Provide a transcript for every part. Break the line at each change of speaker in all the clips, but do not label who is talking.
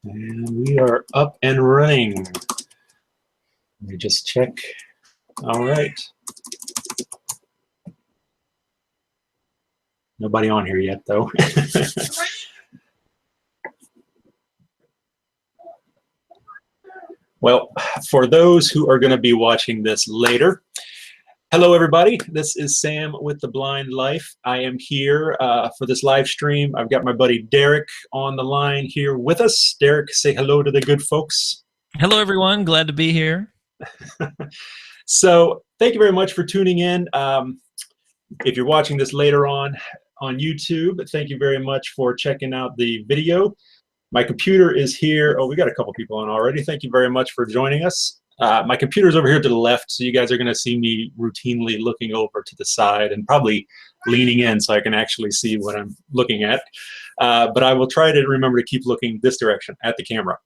And we are up and running. Let me just check. All right. Nobody on here yet, though. Well, for those who are going to be watching this later, hello, everybody. This is Sam with The Blind Life. I am here for this live stream. I've got my buddy Derek on the line here with us. Derek, say hello to the good folks.
Hello, everyone. Glad to be here.
So thank you very much for tuning in. If you're watching this later on YouTube, thank you very much for checking out the video. My computer is here. Oh, we got a couple people on already. Thank you very much for joining us. My computer's over here to the left, so you guys are going to see me routinely looking over to the side and probably leaning in so I can actually see what I'm looking at. But I will try to remember to keep looking this direction at the camera.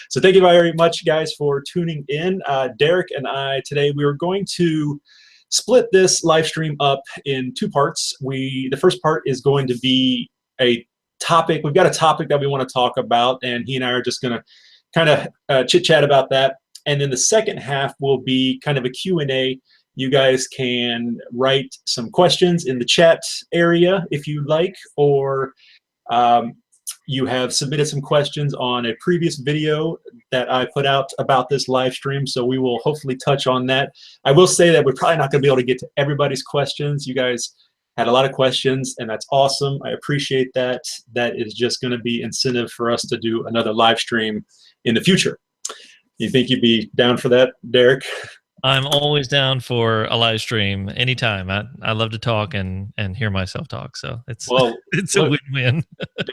So thank you very much, guys, for tuning in. Derek and I today, we are going to split this live stream up in two parts. The first part is going to be a topic. We've got a topic that we want to talk about, and he and I are just going to kind of chit-chat about that. And then the second half will be kind of a Q&A. You guys can write some questions in the chat area if you like, or you have submitted some questions on a previous video that I put out about this live stream, so we will hopefully touch on that. I will say that we're probably not going to be able to get to everybody's questions. You guys had a lot of questions, and that's awesome. I appreciate that. That is just going to be incentive for us to do another live stream in the future. You think you'd be down for that, Derek?
I'm always down for a live stream anytime. I love to talk and hear myself talk, so it's it's a win-win.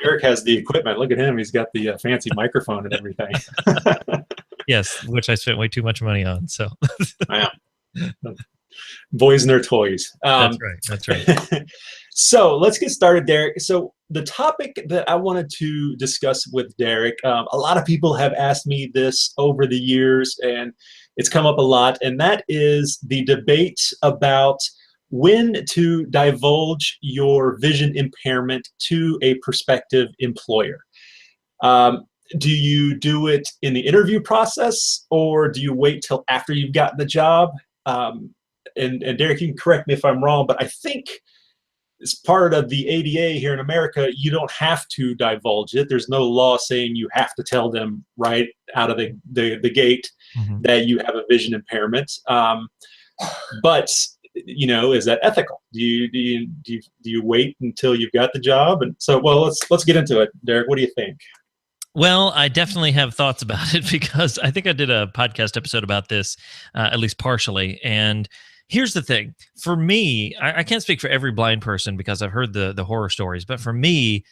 Derek has the equipment. Look at him. He's got the fancy microphone and everything.
Yes, which I spent way too much money on. So.
Wow. Boys and their toys.
That's right. That's right.
So let's get started, Derek. So the topic that I wanted to discuss with Derek, a lot of people have asked me this over the years, and it's come up a lot, and that is the debate about when to divulge your vision impairment to a prospective employer. Do you do it in the interview process, or do you wait till after you've gotten the job? And Derek, you can correct me if I'm wrong, but I think as part of the ADA here in America, you don't have to divulge it. There's no law saying you have to tell them right out of the gate that you have a vision impairment. But you know, is that ethical? Do you wait until you've got the job? And so, well, let's get into it, Derek. What do you think?
Well, I definitely have thoughts about it because I think I did a podcast episode about this, at least partially. And here's the thing. For me, I can't speak for every blind person because I've heard the horror stories. But for me,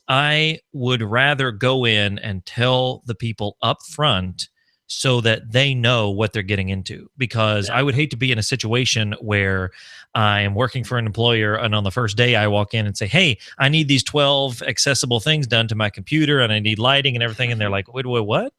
I would rather go in and tell the people up front so that they know what they're getting into. Because I would hate to be in a situation where I am working for an employer and on the first day I walk in and say, hey, I need these 12 accessible things done to my computer and I need lighting and everything. And they're like, wait, what?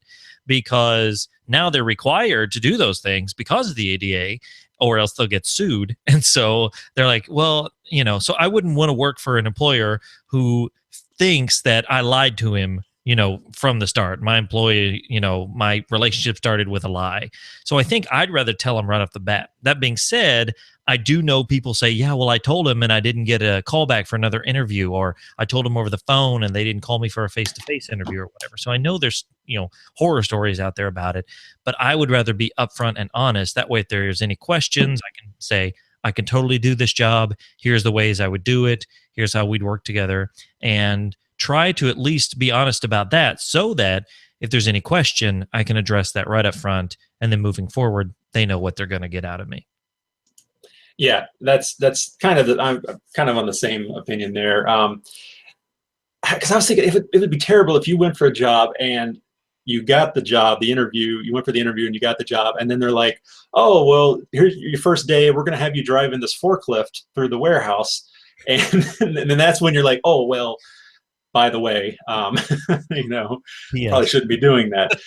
Because now they're required to do those things because of the ADA, or else they'll get sued. And so they're like, well, you know, so I wouldn't want to work for an employer who thinks that I lied to him, you know, from the start. My employee, you know, my relationship started with a lie. So I think I'd rather tell them right off the bat. That being said, I do know people say, yeah, well, I told him and I didn't get a call back for another interview, or I told him over the phone and they didn't call me for a face-to-face interview or whatever. So I know there's, you know, horror stories out there about it, but I would rather be upfront and honest. That way, if there's any questions, I can say, I can totally do this job. Here's the ways I would do it. Here's how we'd work together, and try to at least be honest about that so that if there's any question, I can address that right up front. And then moving forward, they know what they're going to get out of me.
Yeah, that's kind of I'm kind of on the same opinion there. Because I was thinking it would be terrible if you went for a job and you got the job, the interview, you went for the interview and you got the job, and then they're like, oh, well, here's your first day. We're going to have you driving this forklift through the warehouse. And then that's when you're like, oh, well, by the way, you know, probably shouldn't be doing that.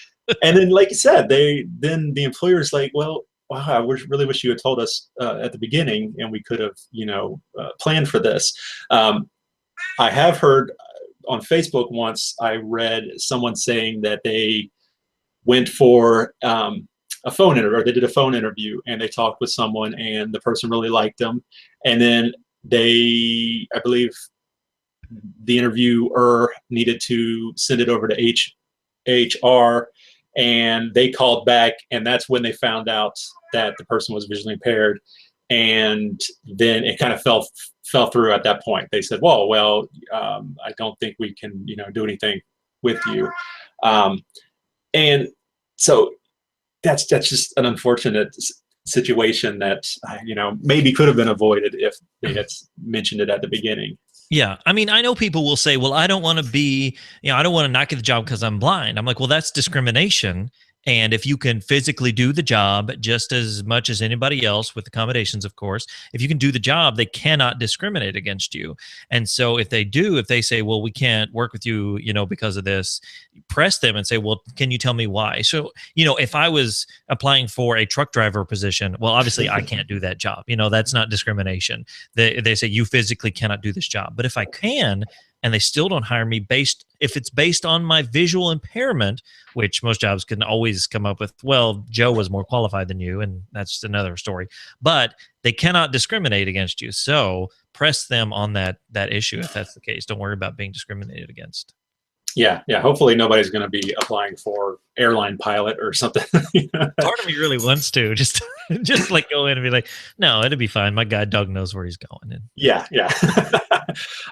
And then, like you said, then the employer's like, well, wow, I really wish you had told us at the beginning, and we could have, you know, planned for this. I have heard on Facebook once, I read someone saying that they went for a phone interview, or they did a phone interview, and they talked with someone, and the person really liked them, and then I believe, the interviewer needed to send it over to HR, and they called back, and that's when they found out that the person was visually impaired, and then it kind of fell through at that point. They said, well, I don't think we can, do anything with you, and so that's just an unfortunate situation that maybe could have been avoided if they had mentioned it at the beginning.
Yeah. I mean, I know people will say, well, I don't want to be, I don't want to not get the job because I'm blind. I'm like, well, that's discrimination. And if you can physically do the job just as much as anybody else, with accommodations, of course, if you can do the job, they cannot discriminate against you. And so if they say, well, we can't work with you, because of this, press them and say, well, can you tell me why? So, if I was applying for a truck driver position, well, obviously I can't do that job. That's not discrimination. They say you physically cannot do this job. But if I can, and they still don't hire me if it's based on my visual impairment, which most jobs can always come up with, well, Joe was more qualified than you, and that's another story. But they cannot discriminate against you. So press them on that issue if that's the case. Don't worry about being discriminated against.
Yeah. Hopefully nobody's going to be applying for airline pilot or something.
Part of me really wants to just like go in and be like, no, it'll be fine. My guide dog knows where he's going. And
yeah.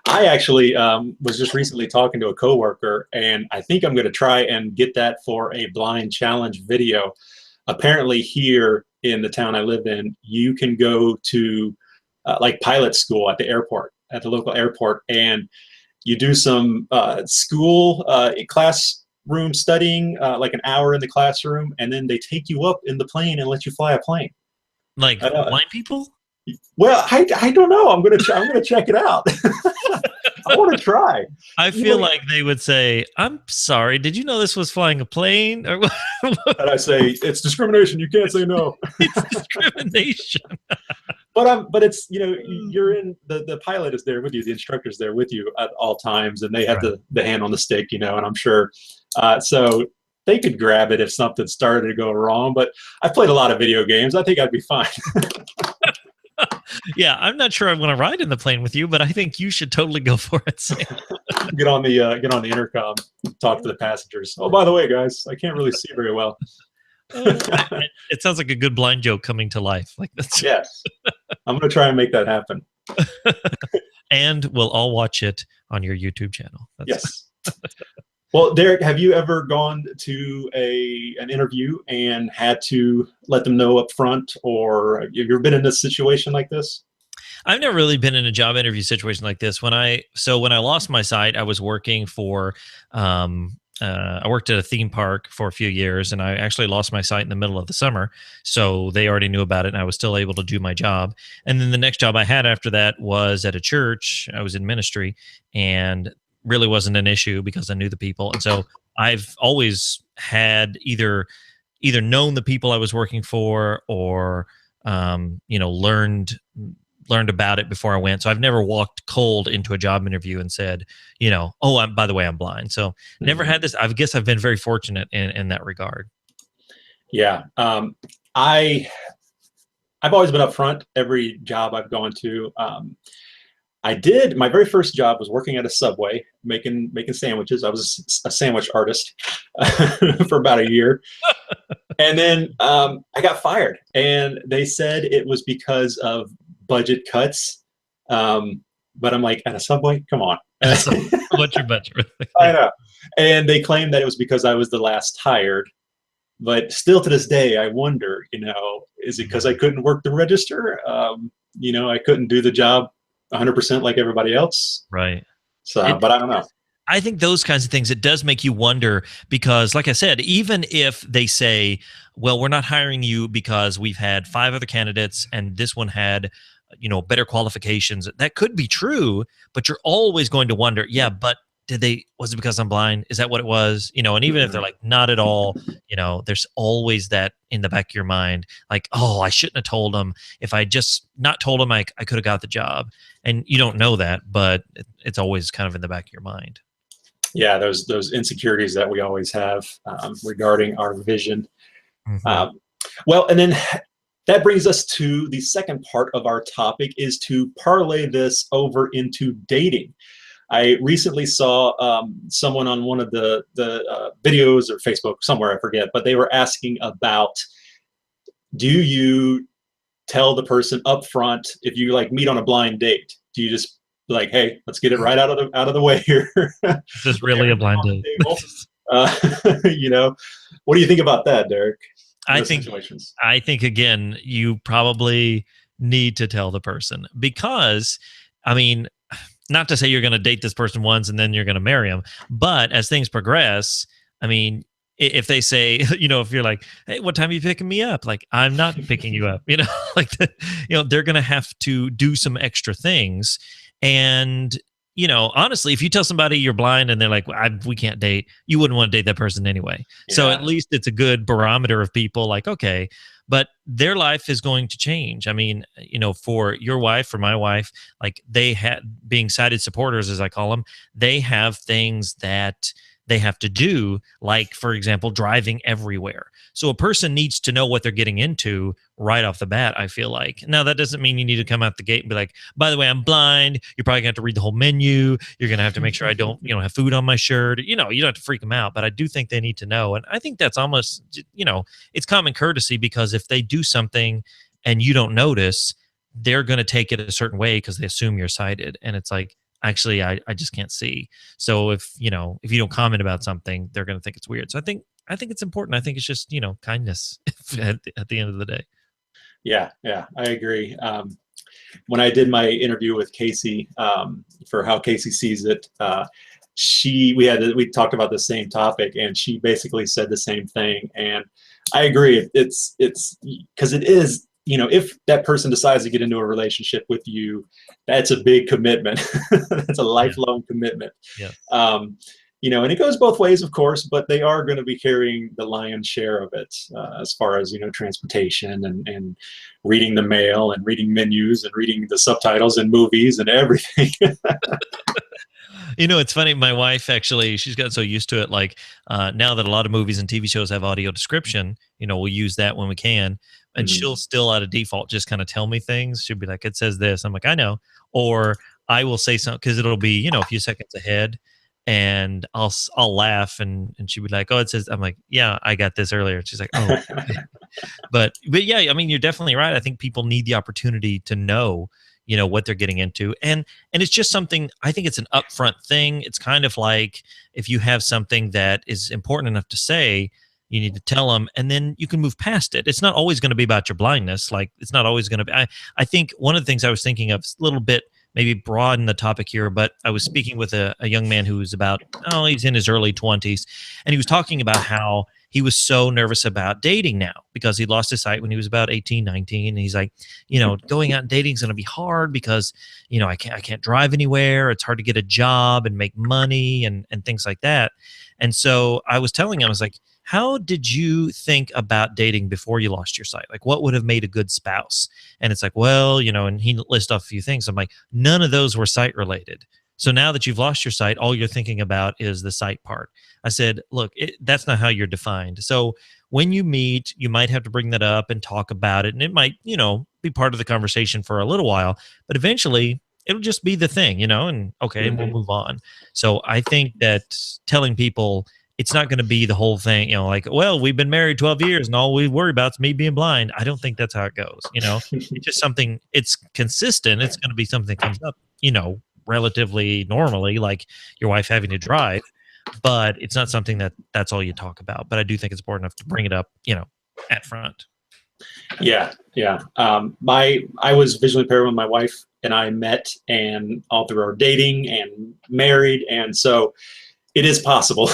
I actually was just recently talking to a coworker, and I think I'm going to try and get that for a blind challenge video. Apparently here in the town I live in, you can go to like pilot school at the local airport, and you do some school classroom studying, like an hour in the classroom, and then they take you up in the plane and let you fly a plane.
Like blind people?
Well, I don't know. I'm gonna check it out. I want to try.
I feel like they would say, "I'm sorry. Did you know this was flying a plane?" Or
and I say, "It's discrimination. You can't say no."
It's discrimination.
But it's you're in the pilot is there with you, the instructor's there with you at all times, and they have the hand on the stick, and I'm sure so they could grab it if something started to go wrong. But I've played a lot of video games. I think I'd be fine.
Yeah, I'm not sure I want to ride in the plane with you, but I think you should totally go for it.
Get on the intercom, talk to the passengers. Oh, by the way, guys, I can't really see very well.
It sounds like a good blind joke coming to life. Like that's
Yes, I'm going to try and make that happen.
And we'll all watch it on your YouTube channel.
Yes. Well, Derek, have you ever gone to an interview and had to let them know up front, or have you ever been in a situation like this?
I've never really been in a job interview situation like this. When I lost my sight, I was working for, I worked at a theme park for a few years, and I actually lost my sight in the middle of the summer. So they already knew about it, and I was still able to do my job. And then the next job I had after that was at a church. I was in ministry, and really wasn't an issue because I knew the people. And so I've always had either known the people I was working for, or learned about it before I went. So I've never walked cold into a job interview and said, oh, by the way, I'm blind. So never had this. I guess I've been very fortunate in that regard.
Yeah. I've always been upfront every job I've gone to. My very first job was working at a Subway, making sandwiches. I was a sandwich artist for about a year. And then I got fired, and they said it was because of budget cuts. But I'm like, at a Subway? Come on.
What's your budget?
I know. And they claimed that it was because I was the last hired. But still to this day, I wonder, is it because I couldn't work the register? I couldn't do the job 100% like everybody else.
Right.
So, but I don't know.
I think those kinds of things, it does make you wonder, because like I said, even if they say, well, we're not hiring you because we've had 5 other candidates and this one had, better qualifications, that could be true, but you're always going to wonder, yeah, but was it because I'm blind? Is that what it was? And even if they're like, not at all, there's always that in the back of your mind, like, oh, I shouldn't have told them. If I just not told them, I could have got the job. And you don't know that, but it's always kind of in the back of your mind.
Yeah, those insecurities that we always have regarding our vision.
Hmm.
Um, well, and then that brings us to the second part of our topic, is to parlay this over into dating. I recently saw someone on one of the videos, or Facebook somewhere, I forget, but they were asking about, do you tell the person up front if you like meet on a blind date? Do you just like, hey, let's get it right out of the way here, lay
Is this really a
everything
blind
on
date?
the table? You know, what do you think about that, Derek? In
I
those
think
situations.
I think again, you probably need to tell the person because, I mean, not to say you're going to date this person once and then you're going to marry them, but as things progress, I mean, if they say, if you're like, hey, what time are you picking me up? Like, I'm not picking you up, like, they're going to have to do some extra things. And, honestly, if you tell somebody you're blind and they're like, we can't date, you wouldn't want to date that person anyway. So at
Yeah.
least it's a good barometer of people like, okay, but their life is going to change. I mean, for your wife, for my wife, like they had being sighted supporters, as I call them, they have things that they have to do, like, for example, driving everywhere. So a person needs to know what they're getting into right off the bat, I feel like. Now, that doesn't mean you need to come out the gate and be like, by the way, I'm blind. You're probably going to have to read the whole menu. You're going to have to make sure I don't, have food on my shirt. You don't have to freak them out, but I do think they need to know. And I think that's almost, it's common courtesy, because if they do something and you don't notice, they're going to take it a certain way because they assume you're sighted. And it's like, actually, I just can't see. So if you don't comment about something, they're going to think it's weird. So I think it's important. I think it's just, kindness at the end of the day.
Yeah, yeah, I agree. When I did my interview with Casey, for How Casey Sees It, we talked about the same topic, and she basically said the same thing. And I agree. It's because it is, if that person decides to get into a relationship with you, that's a big commitment. That's a
Yeah.
lifelong commitment.
Yeah.
And it goes both ways, of course, but they are going to be carrying the lion's share of it, as far as, transportation and reading the mail and reading menus and reading the subtitles in movies and everything.
It's funny. My wife, actually, she's gotten so used to it. Like, now that a lot of movies and TV shows have audio description, we'll use that when we can. And
Mhm.
she'll still, out of default, just kind of tell me things. She'll be like, it says this. I'm like, I know. Or I will say something because it'll be, a few seconds ahead. And I'll laugh, and she'll be like, oh, it says, I'm like, yeah, I got this earlier. And she's like, oh, okay. But yeah, I mean, you're definitely right. I think people need the opportunity to know, what they're getting into. And it's just something, I think it's an upfront thing. It's kind of like, if you have something that is important enough to say, you need to tell them, and then you can move past it. It's not always going to be about your blindness. Like, it's not always going to be, I think one of the things I was thinking of, a little bit, maybe broaden the topic here, but I was speaking with a young man who was he's in his early 20s. And he was talking about how he was so nervous about dating now because he lost his sight when he was about 18, 19. And he's like, going out and dating is going to be hard because, I can't drive anywhere. It's hard to get a job and make money and things like that. And so I was telling him, I was like, how did you think about dating before you lost your sight? Like, what would have made a good spouse? And it's like, well, and he lists off a few things. I'm like, none of those were sight related. So now that you've lost your sight, all you're thinking about is the sight part. I said, look, that's not how you're defined. So when you meet, you might have to bring that up and talk about it. And it might, be part of the conversation for a little while, but eventually it'll just be the thing, and okay, and we'll move on. So I think that telling people, it's not going to be the whole thing, like, well, we've been married 12 years and all we worry about is me being blind. I don't think that's how it goes. It's just something, it's consistent. It's going to be something that comes up, relatively normally, like your wife having to drive, but it's not something that's all you talk about. But I do think it's important enough to bring it up, at front.
Yeah, yeah. I was visually impaired when my wife and I met, and all through our dating and married, and so it is possible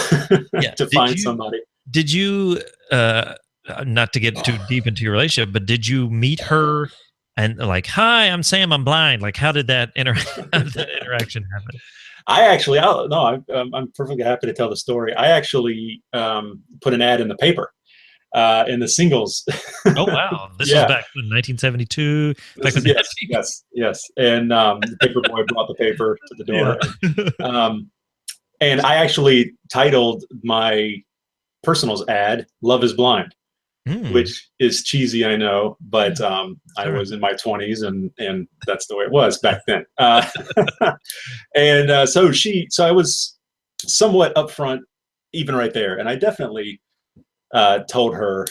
Yeah.
to find somebody.
Did you, not to get too deep into your relationship, but did you meet her and like, hi, I'm Sam, I'm blind? Like, how did that, how did that interaction happen?
I'm perfectly happy to tell the story. I actually put an ad in the paper, in the singles.
Oh, wow. This was
Yeah.
back in 1972. Back when
Yes. And the paper boy brought the paper to the door.
Yeah.
And I actually titled my personals ad "Love is Blind," which is cheesy, I know, but I was in my 20s, and that's the way it was back then. And so I was somewhat upfront, even right there, and I definitely told her,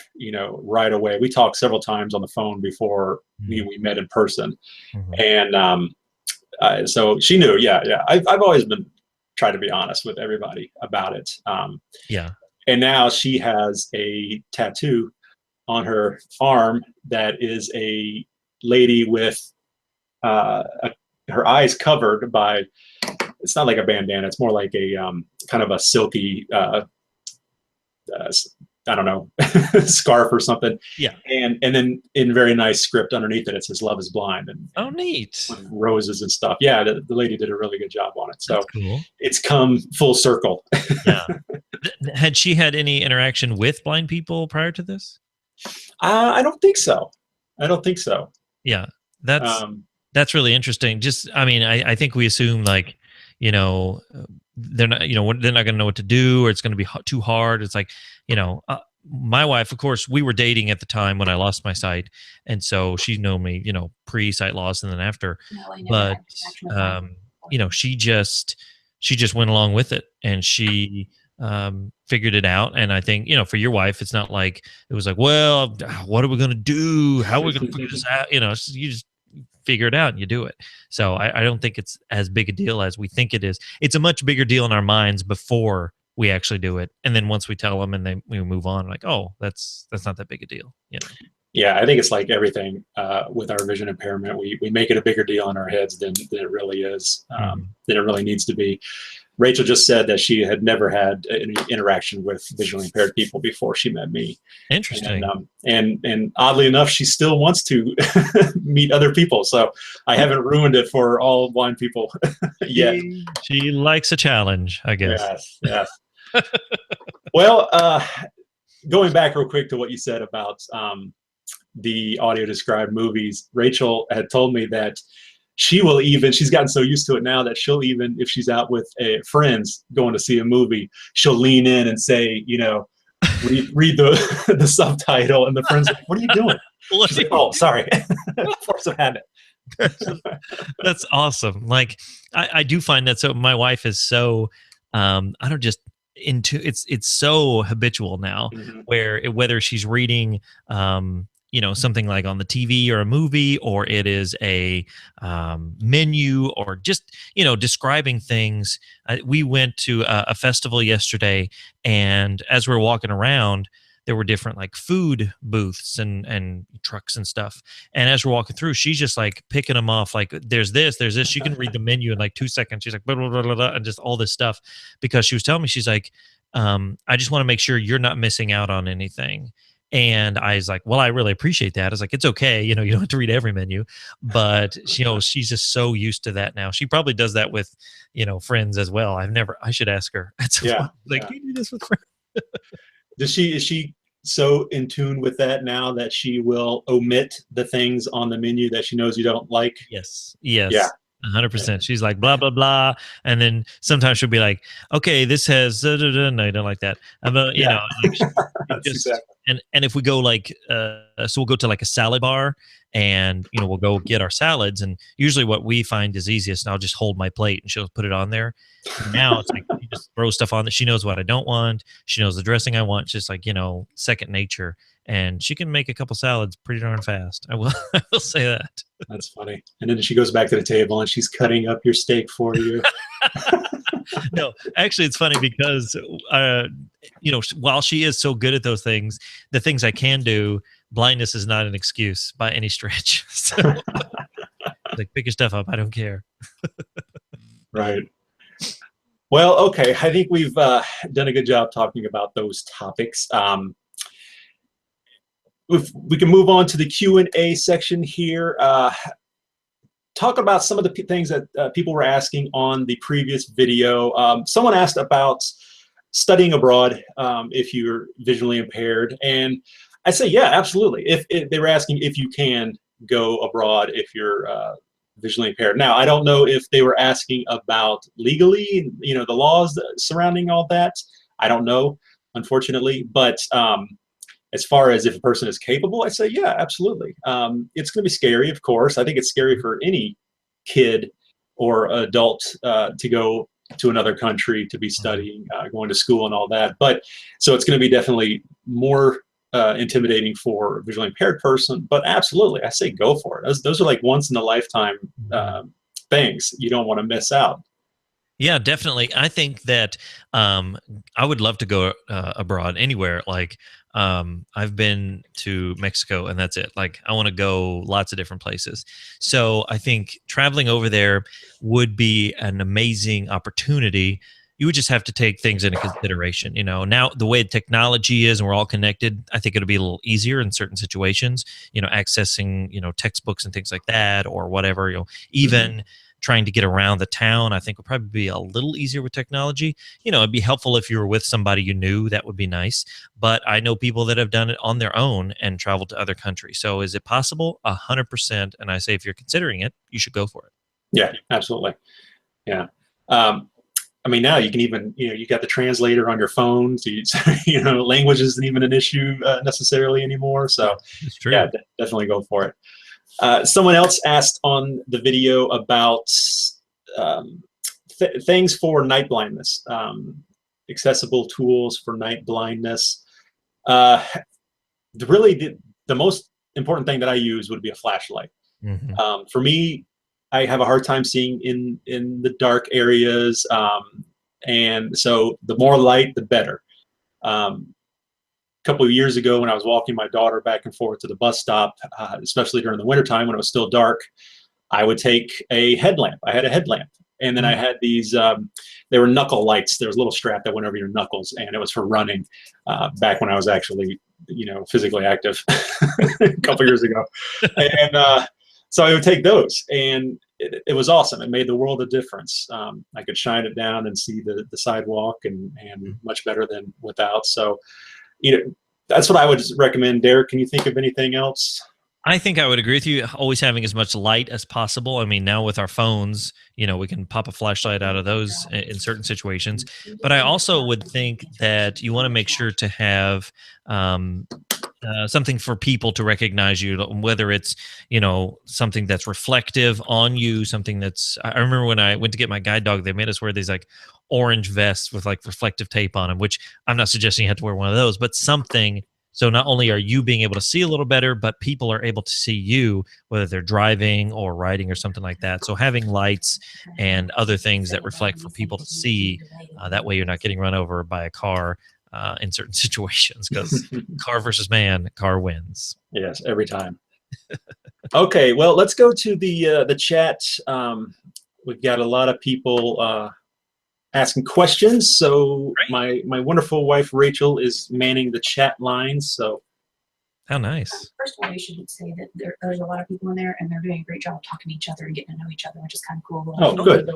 right away. We talked several times on the phone before we met in person, and so she knew. Yeah. I've always been trying to be honest with everybody about it.
Yeah.
And now she has a tattoo on her arm that is a lady with her eyes covered by, it's not like a bandana, it's more like a kind of a silky I don't know, scarf or something.
Yeah.
And then in very nice script underneath it, it says "Love is Blind," and
Oh, neat.
with roses and stuff. Yeah, the lady did a really good job on it. So
That's cool.
it's come full circle.
Yeah. Had she had any interaction with blind people prior to this?
I don't think so. I don't think so.
Yeah, that's really interesting. Just, I mean, I think we assume like, they're not, they're not going to know what to do, or it's going to be too hard. It's like, my wife, of course, we were dating at the time when I lost my sight, and so she knew me, pre-sight loss and then after. But she just went along with it, and she figured it out. And I think, for your wife, it's not like it was like, well, what are we going to do? How are we going to figure this out? You just figure it out and you do it. So I don't think it's as big a deal as we think it is. It's a much bigger deal in our minds before we actually do it, and then once we tell them and we move on, like, oh, that's not that big a deal.
Yeah, I think it's like everything with our vision impairment. We make it a bigger deal in our heads than it really is, than it really needs to be. Rachel just said that she had never had any interaction with visually impaired people before she met me.
Interesting.
And oddly enough, she still wants to meet other people. So I haven't ruined it for all blind people yet.
She likes a challenge, I guess.
Yes. Well, going back real quick to what you said about the audio described movies, Rachel had told me that she's gotten so used to it now that she'll even, if she's out with friends going to see a movie, she'll lean in and say, read the subtitle, and the friends are like, what are you doing? She's like, oh, sorry. Force of habit.
That's awesome. Like, I do find that. So my wife is so, I don't just into it's so habitual now, whether she's reading, something like on the TV or a movie, or it is a menu, or just, describing things. We went to a festival yesterday, and as we were walking around, there were different like food booths and trucks and stuff. And as we're walking through, she's just like picking them off. Like, there's this. She can read the menu in like 2 seconds. She's like, blah, blah, blah, blah, blah, and just all this stuff, because she was telling me, she's like, I just want to make sure you're not missing out on anything. And I was like, well, I really appreciate that. I was like, it's okay. You don't have to read every menu, but she's just so used to that now. She probably does that with, friends as well. I should ask her. Like, you do this with friends.
Is she so in tune with that now that she will omit the things on the menu that she knows you don't like?
Yes. Yeah. 100%. She's like, blah, blah, blah. And then sometimes she'll be like, okay, this has, no, you don't like that. Like,
Exactly.
and if we go like, so we'll go to like a salad bar, and, we'll go get our salads. And usually what we find is easiest, and I'll just hold my plate and she'll put it on there. And now it's like, you just throw stuff on that. She knows what I don't want. She knows the dressing I want. It's just like, second nature. And she can make a couple salads pretty darn fast. I will say that. That's
funny. And then she goes back to the table and she's cutting up your steak for you.
No, actually, it's funny because, while she is so good at those things, the things I can do, blindness is not an excuse by any stretch. So, like, pick your stuff up. I don't care.
Right. Well, okay. I think we've done a good job talking about those topics. If we can move on to the Q&A section here. Talk about some of the things that people were asking on the previous video. Someone asked about studying abroad if you're visually impaired. And I say, yeah, absolutely. If they were asking if you can go abroad if you're visually impaired. Now, I don't know if they were asking about legally, the laws surrounding all that. I don't know, unfortunately. But as far as if a person is capable, I say, yeah, absolutely. It's going to be scary, of course. I think it's scary for any kid or adult to go to another country to be studying, going to school and all that. But so it's going to be definitely more intimidating for a visually impaired person. But absolutely, I say go for it. Those are like once in a lifetime things you don't want to miss out.
Yeah, definitely. I think that I would love to go abroad anywhere. Like I've been to Mexico and that's it. Like I want to go lots of different places. So I think traveling over there would be an amazing opportunity. You would just have to take things into consideration. Now the way technology is and we're all connected, I think it'll be a little easier in certain situations, accessing, textbooks and things like that or whatever, even trying to get around the town, I think would probably be a little easier with technology. It'd be helpful if you were with somebody you knew. That would be nice. But I know people that have done it on their own and traveled to other countries. So is it possible? 100%. And I say, if you're considering it, you should go for it.
Yeah, absolutely. Yeah. I mean, now you can even, you got the translator on your phone. So language isn't even an issue necessarily anymore. So
it's true.
Yeah, definitely go for it. Someone else asked on the video about things for night blindness, accessible tools for night blindness. The most important thing that I use would be a flashlight. For me, I have a hard time seeing in the dark areas, and so the more light, the better. Couple of years ago when I was walking my daughter back and forth to the bus stop, especially during the wintertime when it was still dark, I would take a headlamp. I had a headlamp. And then I had these, they were knuckle lights. There was a little strap that went over your knuckles, and it was for running back when I was actually, physically active a couple years ago. And so I would take those, and it was awesome. It made the world of difference. I could shine it down and see the sidewalk and much better than without. So, that's what I would recommend. Derek, can you think of anything else?
I think I would agree with you. Always having as much light as possible. I mean, now with our phones, we can pop a flashlight out of those in certain situations. But I also would think that you want to make sure to have something for people to recognize you, whether it's, something that's reflective on you, something that's, I remember when I went to get my guide dog, they made us wear these like orange vests with like reflective tape on them, which I'm not suggesting you have to wear one of those, but something. So not only are you being able to see a little better, but people are able to see you, whether they're driving or riding or something like that. So having lights and other things that reflect for people to see, that way you're not getting run over by a car in certain situations, because car versus man, car wins.
Yes, every time. Okay, well, let's go to the chat. We've got a lot of people asking questions. So my wonderful wife Rachel is manning the chat lines. So
how nice.
First of all, we should say that there's a lot of people in there, and they're doing a great job of talking to each other and getting to know each other, which is kind of cool.
Oh, good.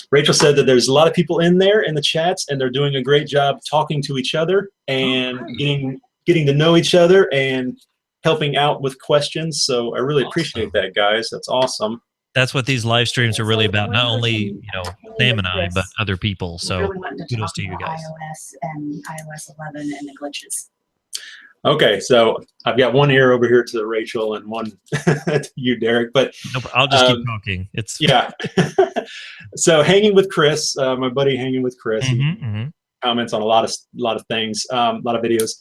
Rachel said that there's a lot of people in there in the chats, and they're doing a great job talking to each other and getting to know each other and helping out with questions. So I really appreciate that, guys. That's awesome.
That's what these live streams are really about. Not only, Sam and I, but other people. So kudos to you guys.
iOS and iOS 11 and the glitches.
Okay, so I've got one ear over here to Rachel and one to you, Derek. But
I'll just keep talking. It's
yeah. So hanging with Chris, my buddy, hanging with Chris, he comments on a lot of things, a lot of videos.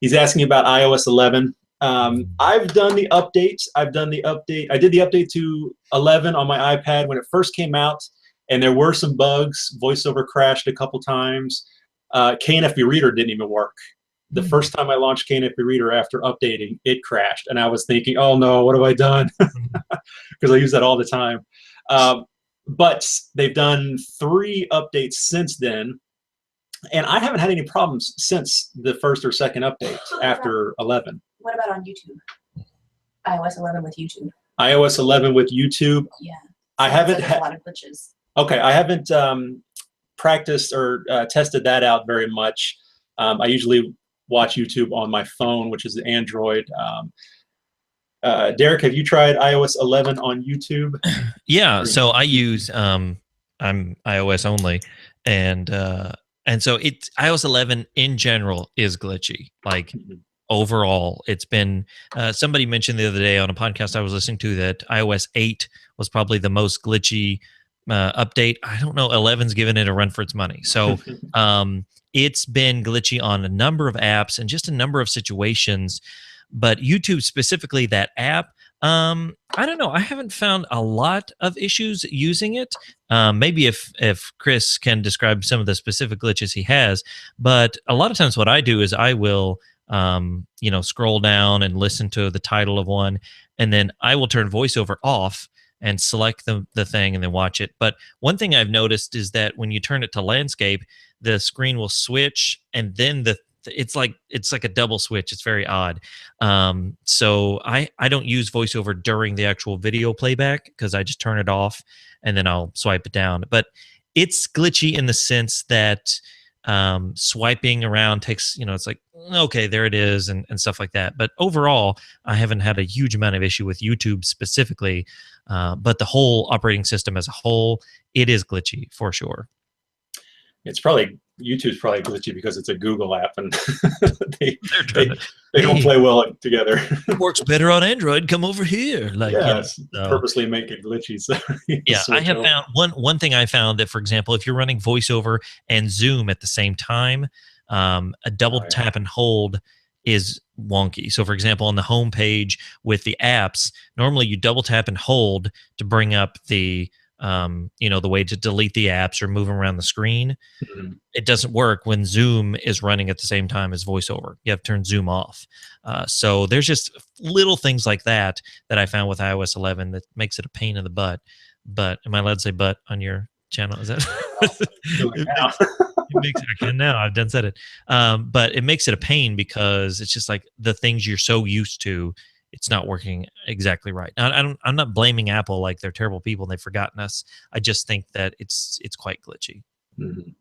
He's asking about iOS 11. I've done the update. I did the update to 11 on my iPad when it first came out, and there were some bugs. VoiceOver crashed a couple times. KNFB Reader didn't even work. The first time I launched KNFB Reader after updating, it crashed, and I was thinking, oh no, what have I done? Because I use that all the time. But they've done 3 updates since then, and I haven't had any problems since the first or second update after 11.
What about on YouTube? iOS 11 with YouTube.
iOS 11 with YouTube.
Yeah.
I haven't
had a lot of glitches.
Okay, I haven't practiced or tested that out very much. I usually watch YouTube on my phone, which is the Android. Derek, have you tried iOS 11 on YouTube?
Yeah, so I use I'm iOS only, and so it's iOS 11 in general is glitchy. Like overall, it's been somebody mentioned the other day on a podcast I was listening to that iOS 8 was probably the most glitchy update. I don't know. 11's given it a run for its money. So it's been glitchy on a number of apps and just a number of situations. But YouTube specifically, that app, I don't know. I haven't found a lot of issues using it. Maybe if Chris can describe some of the specific glitches he has, but a lot of times what I do is I will scroll down and listen to the title of one, and then I will turn voiceover off and select the thing and then watch it. But one thing I've noticed is that when you turn it to landscape, the screen will switch, and then it's like a double switch. It's very odd. So I don't use voiceover during the actual video playback because I just turn it off and then I'll swipe it down. But it's glitchy in the sense that swiping around takes, it's like, okay, there it is, and stuff like that. But overall, I haven't had a huge amount of issue with YouTube specifically, but the whole operating system as a whole, it is glitchy for sure.
YouTube's probably glitchy because it's a Google app, and they
Hey,
don't play well together.
It works better on Android. Come over here.
Purposely make it glitchy. So
yeah, I have found one thing I found that, for example, if you're running voiceover and Zoom at the same time, a double tap and hold is wonky. So, for example, on the home page with the apps, normally you double tap and hold to bring up the the way to delete the apps or move them around the screen. Mm-hmm. It doesn't work when Zoom is running at the same time as voiceover. You have to turn Zoom off. So there's just little things like that I found with iOS 11 that makes it a pain in the butt. But am I allowed to say butt on your channel? Is that? I can now. I've done said it. But it makes it a pain because it's just like the things you're so used to, it's not working exactly right. I'm not blaming Apple like they're terrible people and they've forgotten us. I just think that it's quite glitchy.
Mm-hmm.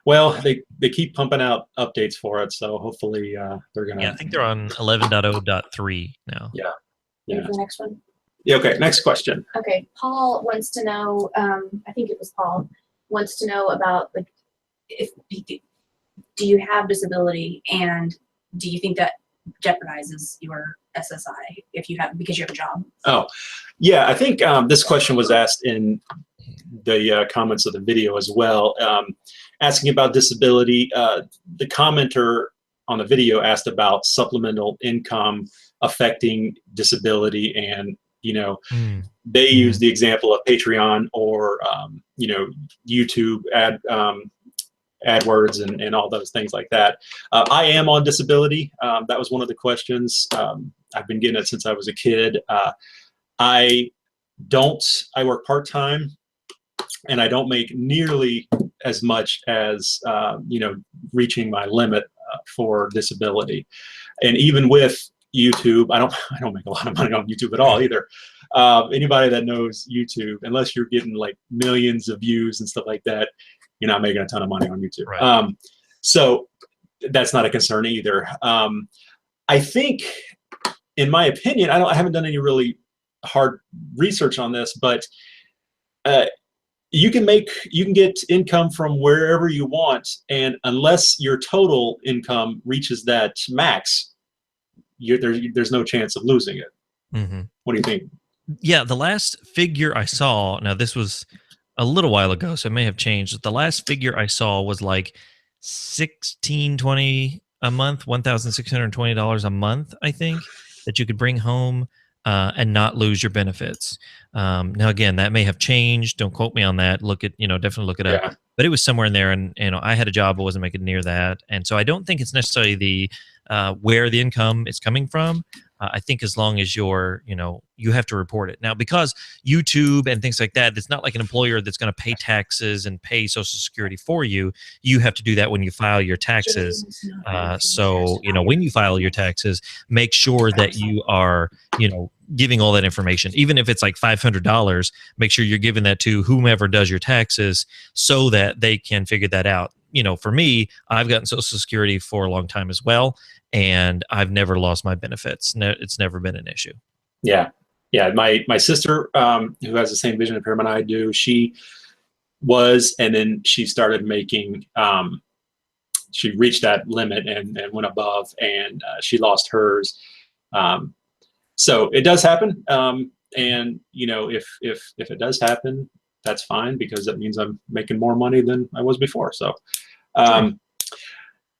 Well, they keep pumping out updates for it, so hopefully they're gonna.
Yeah, I think they're on 11.0.3 now.
Yeah.
Here's the next one.
Yeah. Okay. Next question.
Okay, Paul wants to know. I think it was Paul wants to know about like do you have disability, and do you think that jeopardizes your SSI because you have a job? Oh,
yeah. I think this question was asked in the comments of the video as well, asking about disability. The commenter on the video asked about supplemental income affecting disability, and they use the example of Patreon or YouTube AdWords and all those things like that. I am on disability. That was one of the questions. I've been getting it since I was a kid. I work part-time, and I don't make nearly as much as reaching my limit for disability. And even with YouTube, I don't make a lot of money on YouTube at all either. Anybody that knows YouTube, unless you're getting like millions of views and stuff like that, you're not making a ton of money on YouTube. Right. So that's not a concern either. I think, in my opinion, I haven't done any really hard research on this, but you can get income from wherever you want, and unless your total income reaches that max, there's no chance of losing it. Mm-hmm. What do you think?
Yeah, the last figure I saw, now this was a little while ago, so it may have changed. The last figure I saw was like $1,620 a month, $1,620 a month, I think, that you could bring home and not lose your benefits. Now, again, that may have changed. Don't quote me on that. Definitely look it up. But it was somewhere in there, and I had a job, I wasn't making near that, and so I don't think it's necessarily the where the income is coming from. I think as long as you have to report it. Now, because YouTube and things like that, it's not like an employer that's going to pay taxes and pay Social Security for you. You have to do that when you file your taxes. So, when you file your taxes, make sure that you are, giving all that information. Even if it's like $500, make sure you're giving that to whomever does your taxes so that they can figure that out. For me, I've gotten Social Security for a long time as well, and I've never lost my benefits. It's never been an issue.
Yeah. Yeah. My sister, who has the same vision impairment I do, she was, and then she started making, she reached that limit and went above, and she lost hers. So it does happen. And you know, if it does happen, that's fine, because that means I'm making more money than I was before. So,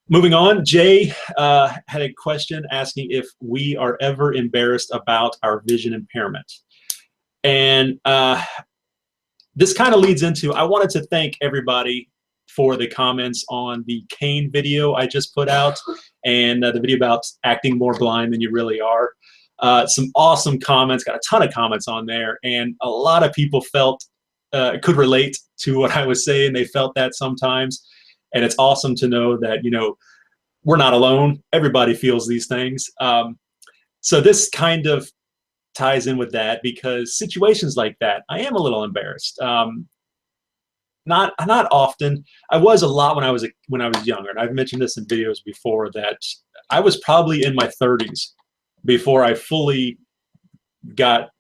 moving on, Jay had a question asking if we are ever embarrassed about our vision impairment. And this kind of leads into, I wanted to thank everybody for the comments on the cane video I just put out, and the video about acting more blind than you really are. Some awesome comments, got a ton of comments on there, and a lot of people felt, could relate to what I was saying. They felt that sometimes. And it's awesome to know that, you know, we're not alone. Everybody feels these things. So this kind of ties in with that, because situations like that, I am a little embarrassed. Not often. I was a lot when I was younger, and I've mentioned this in videos before, that I was probably in my 30s before I fully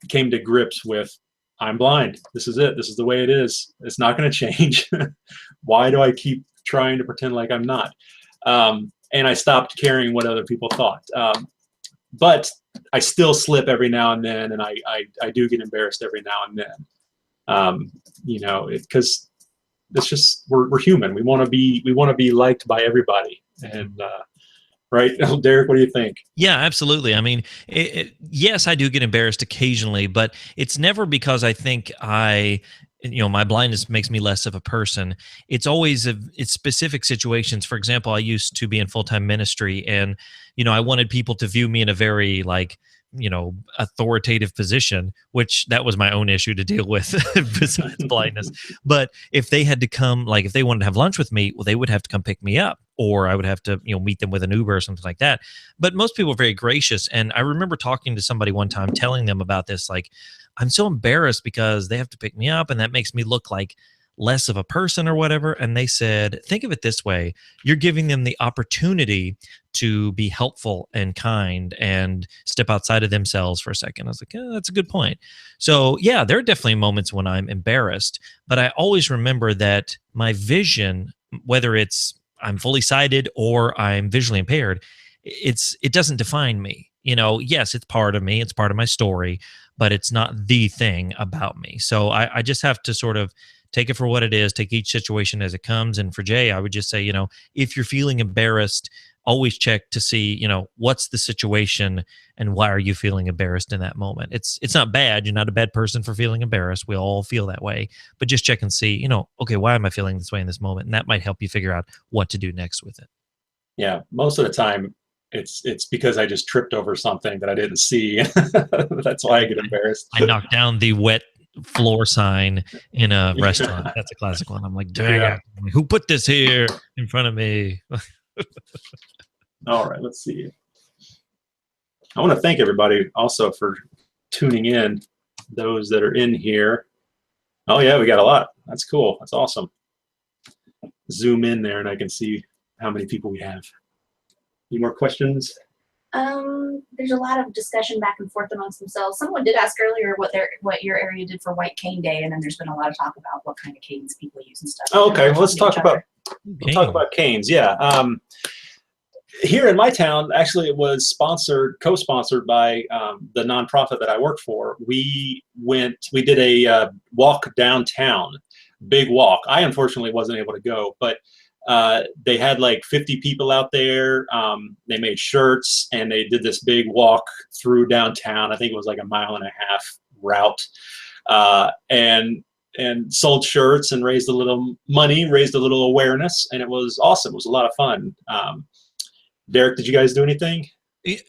came to grips with, I'm blind. This is it. This is the way it is. It's not going to change. Why do I keep trying to pretend like I'm not? And I stopped caring what other people thought. But I still slip every now and then, and I do get embarrassed every now and then. You know, because it's just, we're human. We want to be liked by everybody. And right, Derek, what do you think?
Yeah, absolutely. I mean, yes, I do get embarrassed occasionally, but it's never because I think my blindness makes me less of a person. It's always it's specific situations. For example, I used to be in full-time ministry, and I wanted people to view me in a very authoritative position, which that was my own issue to deal with besides blindness. But if they had to come, if they wanted to have lunch with me, well, they would have to come pick me up, or I would have to, meet them with an Uber or something like that. But most people are very gracious. And I remember talking to somebody one time, telling them about this, I'm so embarrassed because they have to pick me up, and that makes me look like less of a person or whatever. And they said, think of it this way: you're giving them the opportunity to be helpful and kind and step outside of themselves for a second. I was like, that's a good point. So yeah, there are definitely moments when I'm embarrassed, but I always remember that my vision, whether it's I'm fully sighted or I'm visually impaired, it doesn't define me. Yes, it's part of me, it's part of my story, but it's not the thing about me. So I just have to sort of take it for what it is, take each situation as it comes. And for Jay, I would just say, if you're feeling embarrassed, always check to see, what's the situation and why are you feeling embarrassed in that moment. It's not bad. You're not a bad person for feeling embarrassed. We all feel that way, but just check and see, okay, why am I feeling this way in this moment? And that might help you figure out what to do next with it.
Yeah. Most of the time it's because I just tripped over something that I didn't see. That's why I get embarrassed.
I knocked down the wet floor sign in a restaurant. That's a classic one. I'm like, dang it, who put this here in front of me?
All right, let's see. I want to thank everybody also for tuning in, those that are in here. Oh yeah, we got a lot. That's cool. That's awesome. Zoom in there and I can see how many people we have. Any more questions?
There's a lot of discussion back and forth amongst themselves. Someone did ask earlier what your area did for White Cane Day, and then there's been a lot of talk about what kind of canes people use and stuff.
Oh, okay, well, let's talk about canes. Yeah. Here in my town, actually, it was co-sponsored by the nonprofit that I work for. We did a walk downtown, big walk. I unfortunately wasn't able to go, but they had like 50 people out there. They made shirts and they did this big walk through downtown. I think it was like a 1.5 mile route, and sold shirts and raised a little money, raised a little awareness, and it was awesome. It was a lot of fun. Derek, did you guys do anything?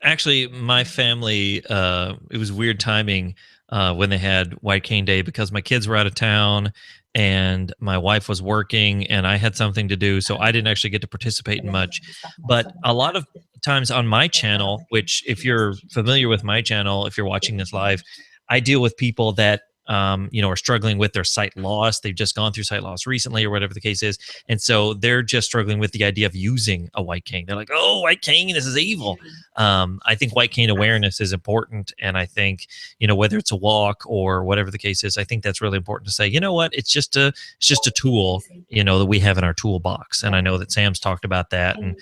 Actually, my family, it was weird timing when they had White Cane Day, because my kids were out of town and my wife was working and I had something to do. So I didn't actually get to participate in much. But a lot of times on my channel, which if you're familiar with my channel, if you're watching this live, I deal with people that are struggling with their sight loss. They've just gone through sight loss recently or whatever the case is. And so they're just struggling with the idea of using a white cane. They're like, oh, white cane, this is evil. I think white cane awareness is important. And I think, whether it's a walk or whatever the case is, I think that's really important to say, you know what, it's just a tool, that we have in our toolbox. And I know that Sam's talked about that. And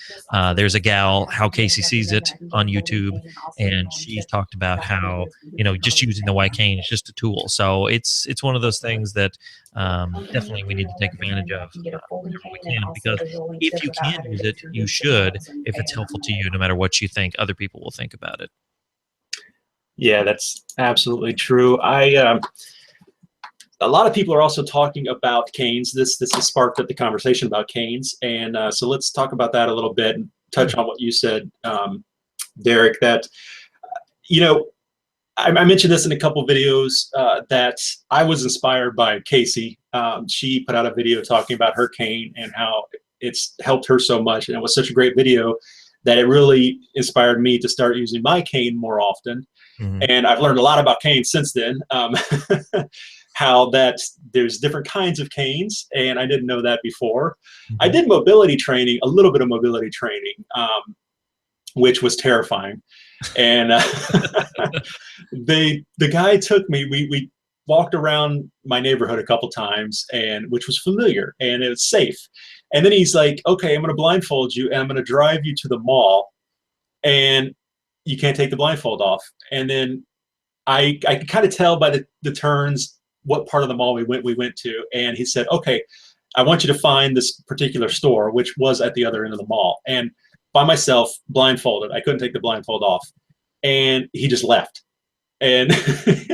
there's a gal, How Casey Sees It, on YouTube, and she's talked about how, just using the white cane is just a tool. So it's one of those things that definitely we need to take advantage of whenever we can, because if you can use it, you should, if it's helpful to you, no matter what you think other people will think about it.
Yeah, that's absolutely true. A lot of people are also talking about canes. This has sparked up the conversation about canes, and so let's talk about that a little bit and touch on what you said, Derek. That I mentioned this in a couple videos that I was inspired by Casey. She put out a video talking about her cane and how it's helped her so much, and it was such a great video that it really inspired me to start using my cane more often.
Mm-hmm.
And I've learned a lot about canes since then. How that there's different kinds of canes, and I didn't know that before.
Mm-hmm.
I did mobility training, a little bit of mobility training, which was terrifying. And the guy took me, we walked around my neighborhood a couple times, and which was familiar and it was safe. And then he's like, okay, I'm going to blindfold you and I'm going to drive you to the mall, and you can't take the blindfold off. And then I could kind of tell by the turns what part of the mall we went to, and he said, okay, I want you to find this particular store, which was at the other end of the mall, and by myself, blindfolded. I couldn't take the blindfold off, and he just left. And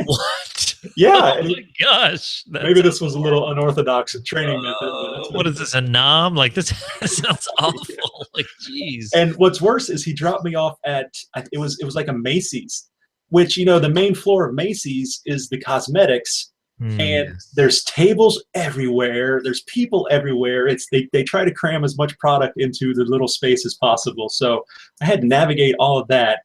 what?
Yeah.
Oh my gosh.
Maybe this was a little unorthodox training method.
What is this, a nom? Like, this sounds awful. Like, geez.
And what's worse is he dropped me off at, it was like a Macy's, which, the main floor of Macy's is the cosmetics. And there's tables everywhere. There's people everywhere. They try to cram as much product into the little space as possible. So I had to navigate all of that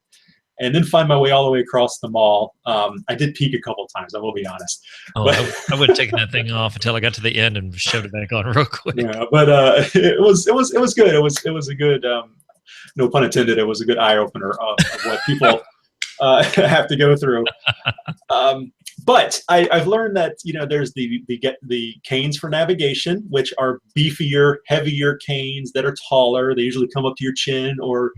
and then find my way all the way across the mall. I did peek a couple of times, I will be honest.
Oh, but I would have taken that thing off until I got to the end and shoved it back on real quick.
Yeah, but it was good. It was a good, no pun intended, it was a good eye opener of what people have to go through. But I've learned that there's the canes for navigation, which are beefier, heavier canes that are taller. They usually come up to your chin or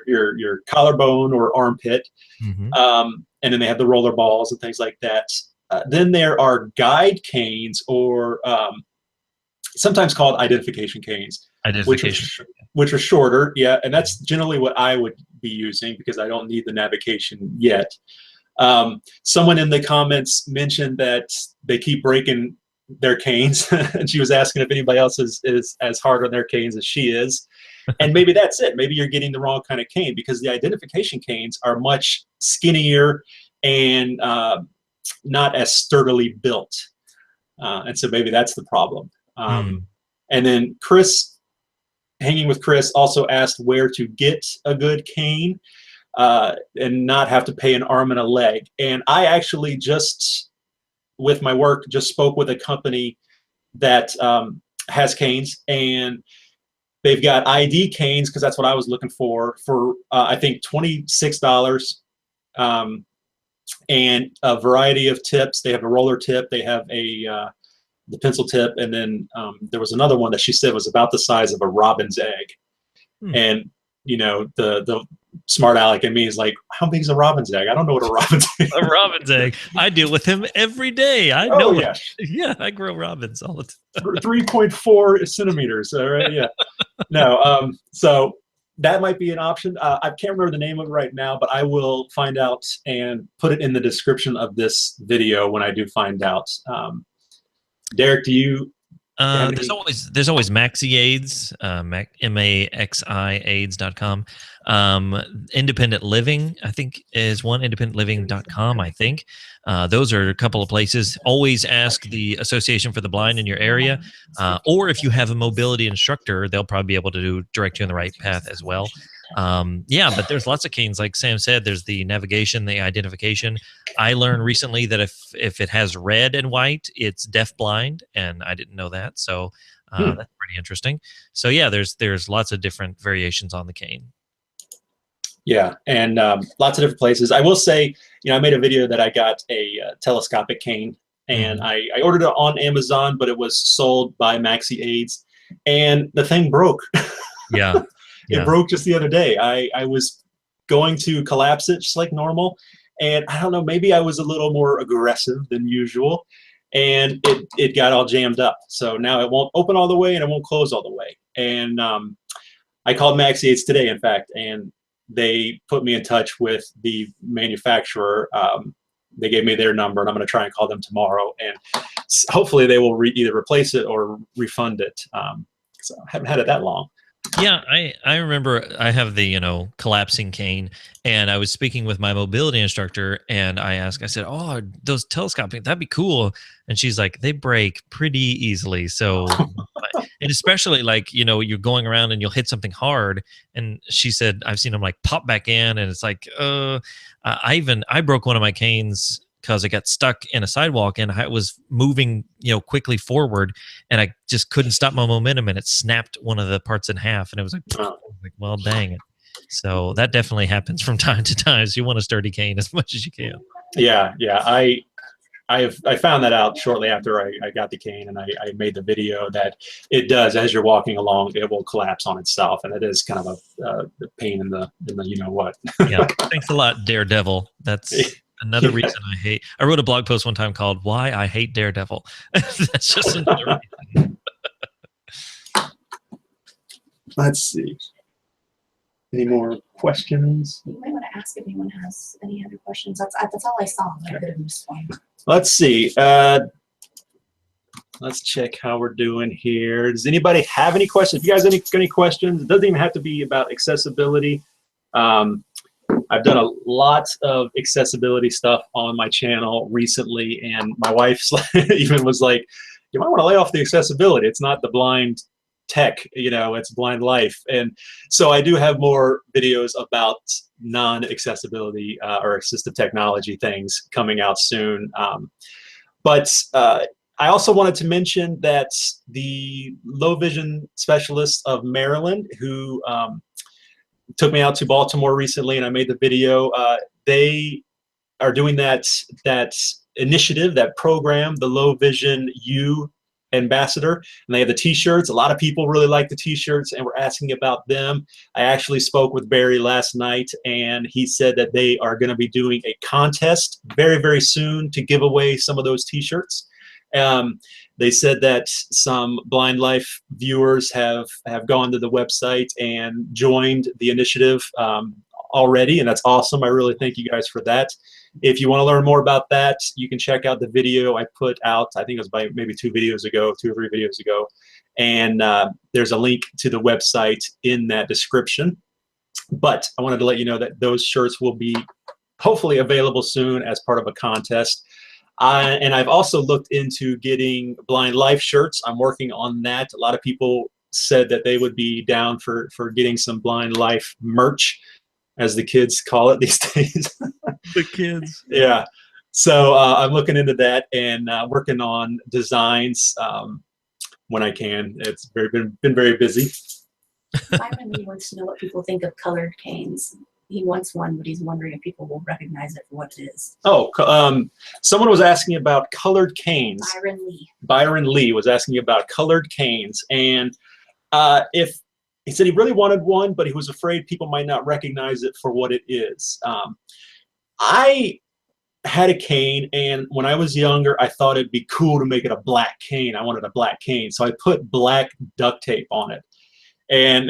your collarbone or armpit. And then they have the roller balls and things like that. Then there are guide canes, or sometimes called identification canes, which are shorter. Yeah, and that's generally what I would be using because I don't need the navigation yet. Someone in the comments mentioned that they keep breaking their canes, and she was asking if anybody else is as hard on their canes as she is. And maybe that's it. Maybe you're getting the wrong kind of cane, because the identification canes are much skinnier and not as sturdily built. And so maybe that's the problem. And then Chris, hanging with Chris, also asked where to get a good cane and not have to pay an arm and a leg. And I actually just, with my work, just spoke with a company that has canes, and they've got ID canes, because that's what I was looking for I think $26, and a variety of tips. They have a roller tip, they have the pencil tip, and then there was another one that she said was about the size of a robin's egg. And the smart aleck in me is like, how big is a robin's egg? I don't know what a robin's egg is.
A robin's egg. I deal with him every day. I know. Yeah. Yeah, I grow robins all the time.
3.4 centimeters. All right. Yeah. No. So that might be an option. I can't remember the name of it right now, but I will find out and put it in the description of this video when I do find out. Derek, do you?
There's always Maxi Aids, MAXI aids.com. Independent Living, I think, is one. IndependentLiving.com, I think. Those are a couple of places. Always ask the Association for the Blind in your area, or if you have a mobility instructor, they'll probably be able to direct you on the right path as well. Yeah, but there's lots of canes. Like Sam said, there's the navigation, the identification. I learned recently that if it has red and white, it's deaf-blind, and I didn't know that. So that's pretty interesting. So yeah, there's lots of different variations on the cane.
Yeah, and lots of different places. I will say, I made a video that I got a telescopic cane, and I ordered it on Amazon, but it was sold by Maxi Aids, and the thing broke.
Yeah.
It broke just the other day. I was going to collapse it just like normal, and I don't know, maybe I was a little more aggressive than usual, and it got all jammed up. So now it won't open all the way, and it won't close all the way. And I called Maxi Aids today, in fact, and they put me in touch with the manufacturer. They gave me their number, and I'm going to try and call them tomorrow, and hopefully they will either replace it or refund it. So I haven't had it that long.
Yeah, I remember I have the, collapsing cane, and I was speaking with my mobility instructor, and I said, oh, those telescopic, that'd be cool. And she's like, they break pretty easily. So, and especially like, you're going around and you'll hit something hard. And she said, I've seen them like pop back in, and it's like, I broke one of my canes because I got stuck in a sidewalk, and I was moving, quickly forward, and I just couldn't stop my momentum, and it snapped one of the parts in half, and it was like, well, dang it. So that definitely happens from time to time. So you want a sturdy cane as much as you can.
Yeah. I found that out shortly after I got the cane, and I made the video that it does, as you're walking along, it will collapse on itself, and it is kind of a pain in the what.
Yeah, thanks a lot, Daredevil. That's another reason I wrote a blog post one time called "Why I Hate Daredevil." That's just another reason.
Let's see. Any more questions?
You might want to ask if anyone has any other questions. That's all I saw. I could have missed one.
Let's see. Let's check how we're doing here. Does anybody have any questions? If you guys have any questions, it doesn't even have to be about accessibility. I've done a lot of accessibility stuff on my channel recently, and my wife even was like, you might want to lay off the accessibility. It's not the blind tech, it's blind life. And so I do have more videos about non-accessibility or assistive technology things coming out soon. But I also wanted to mention that the low vision specialists of Maryland, who took me out to Baltimore recently, and I made the video, they are doing that initiative, that program, the Low Vision U Ambassador, and they have the t-shirts. A lot of people really like the t-shirts, and we're asking about them. I actually spoke with Barry last night, and he said that they are going to be doing a contest very, very soon to give away some of those t-shirts. They said that some Blind Life viewers have gone to the website and joined the initiative already, and that's awesome. I really thank you guys for that. If you want to learn more about that, you can check out the video I put out. I think it was maybe 2 or 3 videos ago. And there's a link to the website in that description. But I wanted to let you know that those shirts will be hopefully available soon as part of a contest. And I've also looked into getting Blind Life shirts. I'm working on that. A lot of people said that they would be down for getting some Blind Life merch, as the kids call it these days.
The kids.
Yeah. So I'm looking into that and working on designs when I can. It's been very busy.
Byron Lee wants to know what people think of colored canes. He wants one, but he's wondering if people will recognize it for what it is.
Oh, someone was asking about colored canes.
Byron Lee.
Byron Lee was asking about colored canes, and if he said he really wanted one, but he was afraid people might not recognize it for what it is. I had a cane, and when I was younger, I thought it'd be cool to make it a black cane. I wanted a black cane, so I put black duct tape on it. And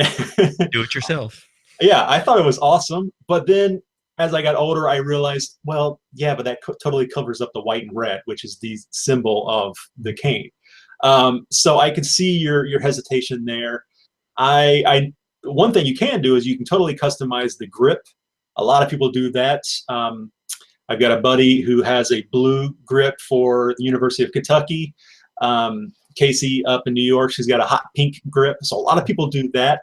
do it yourself.
Yeah, I thought it was awesome. But then as I got older, I realized, well, yeah, but that totally covers up the white and red, which is the symbol of the cane. So I could see your hesitation there. One thing you can do is you can totally customize the grip. A lot of people do that. I've got a buddy who has a blue grip for the University of Kentucky. Casey up in New York, she's got a hot pink grip. So a lot of people do that.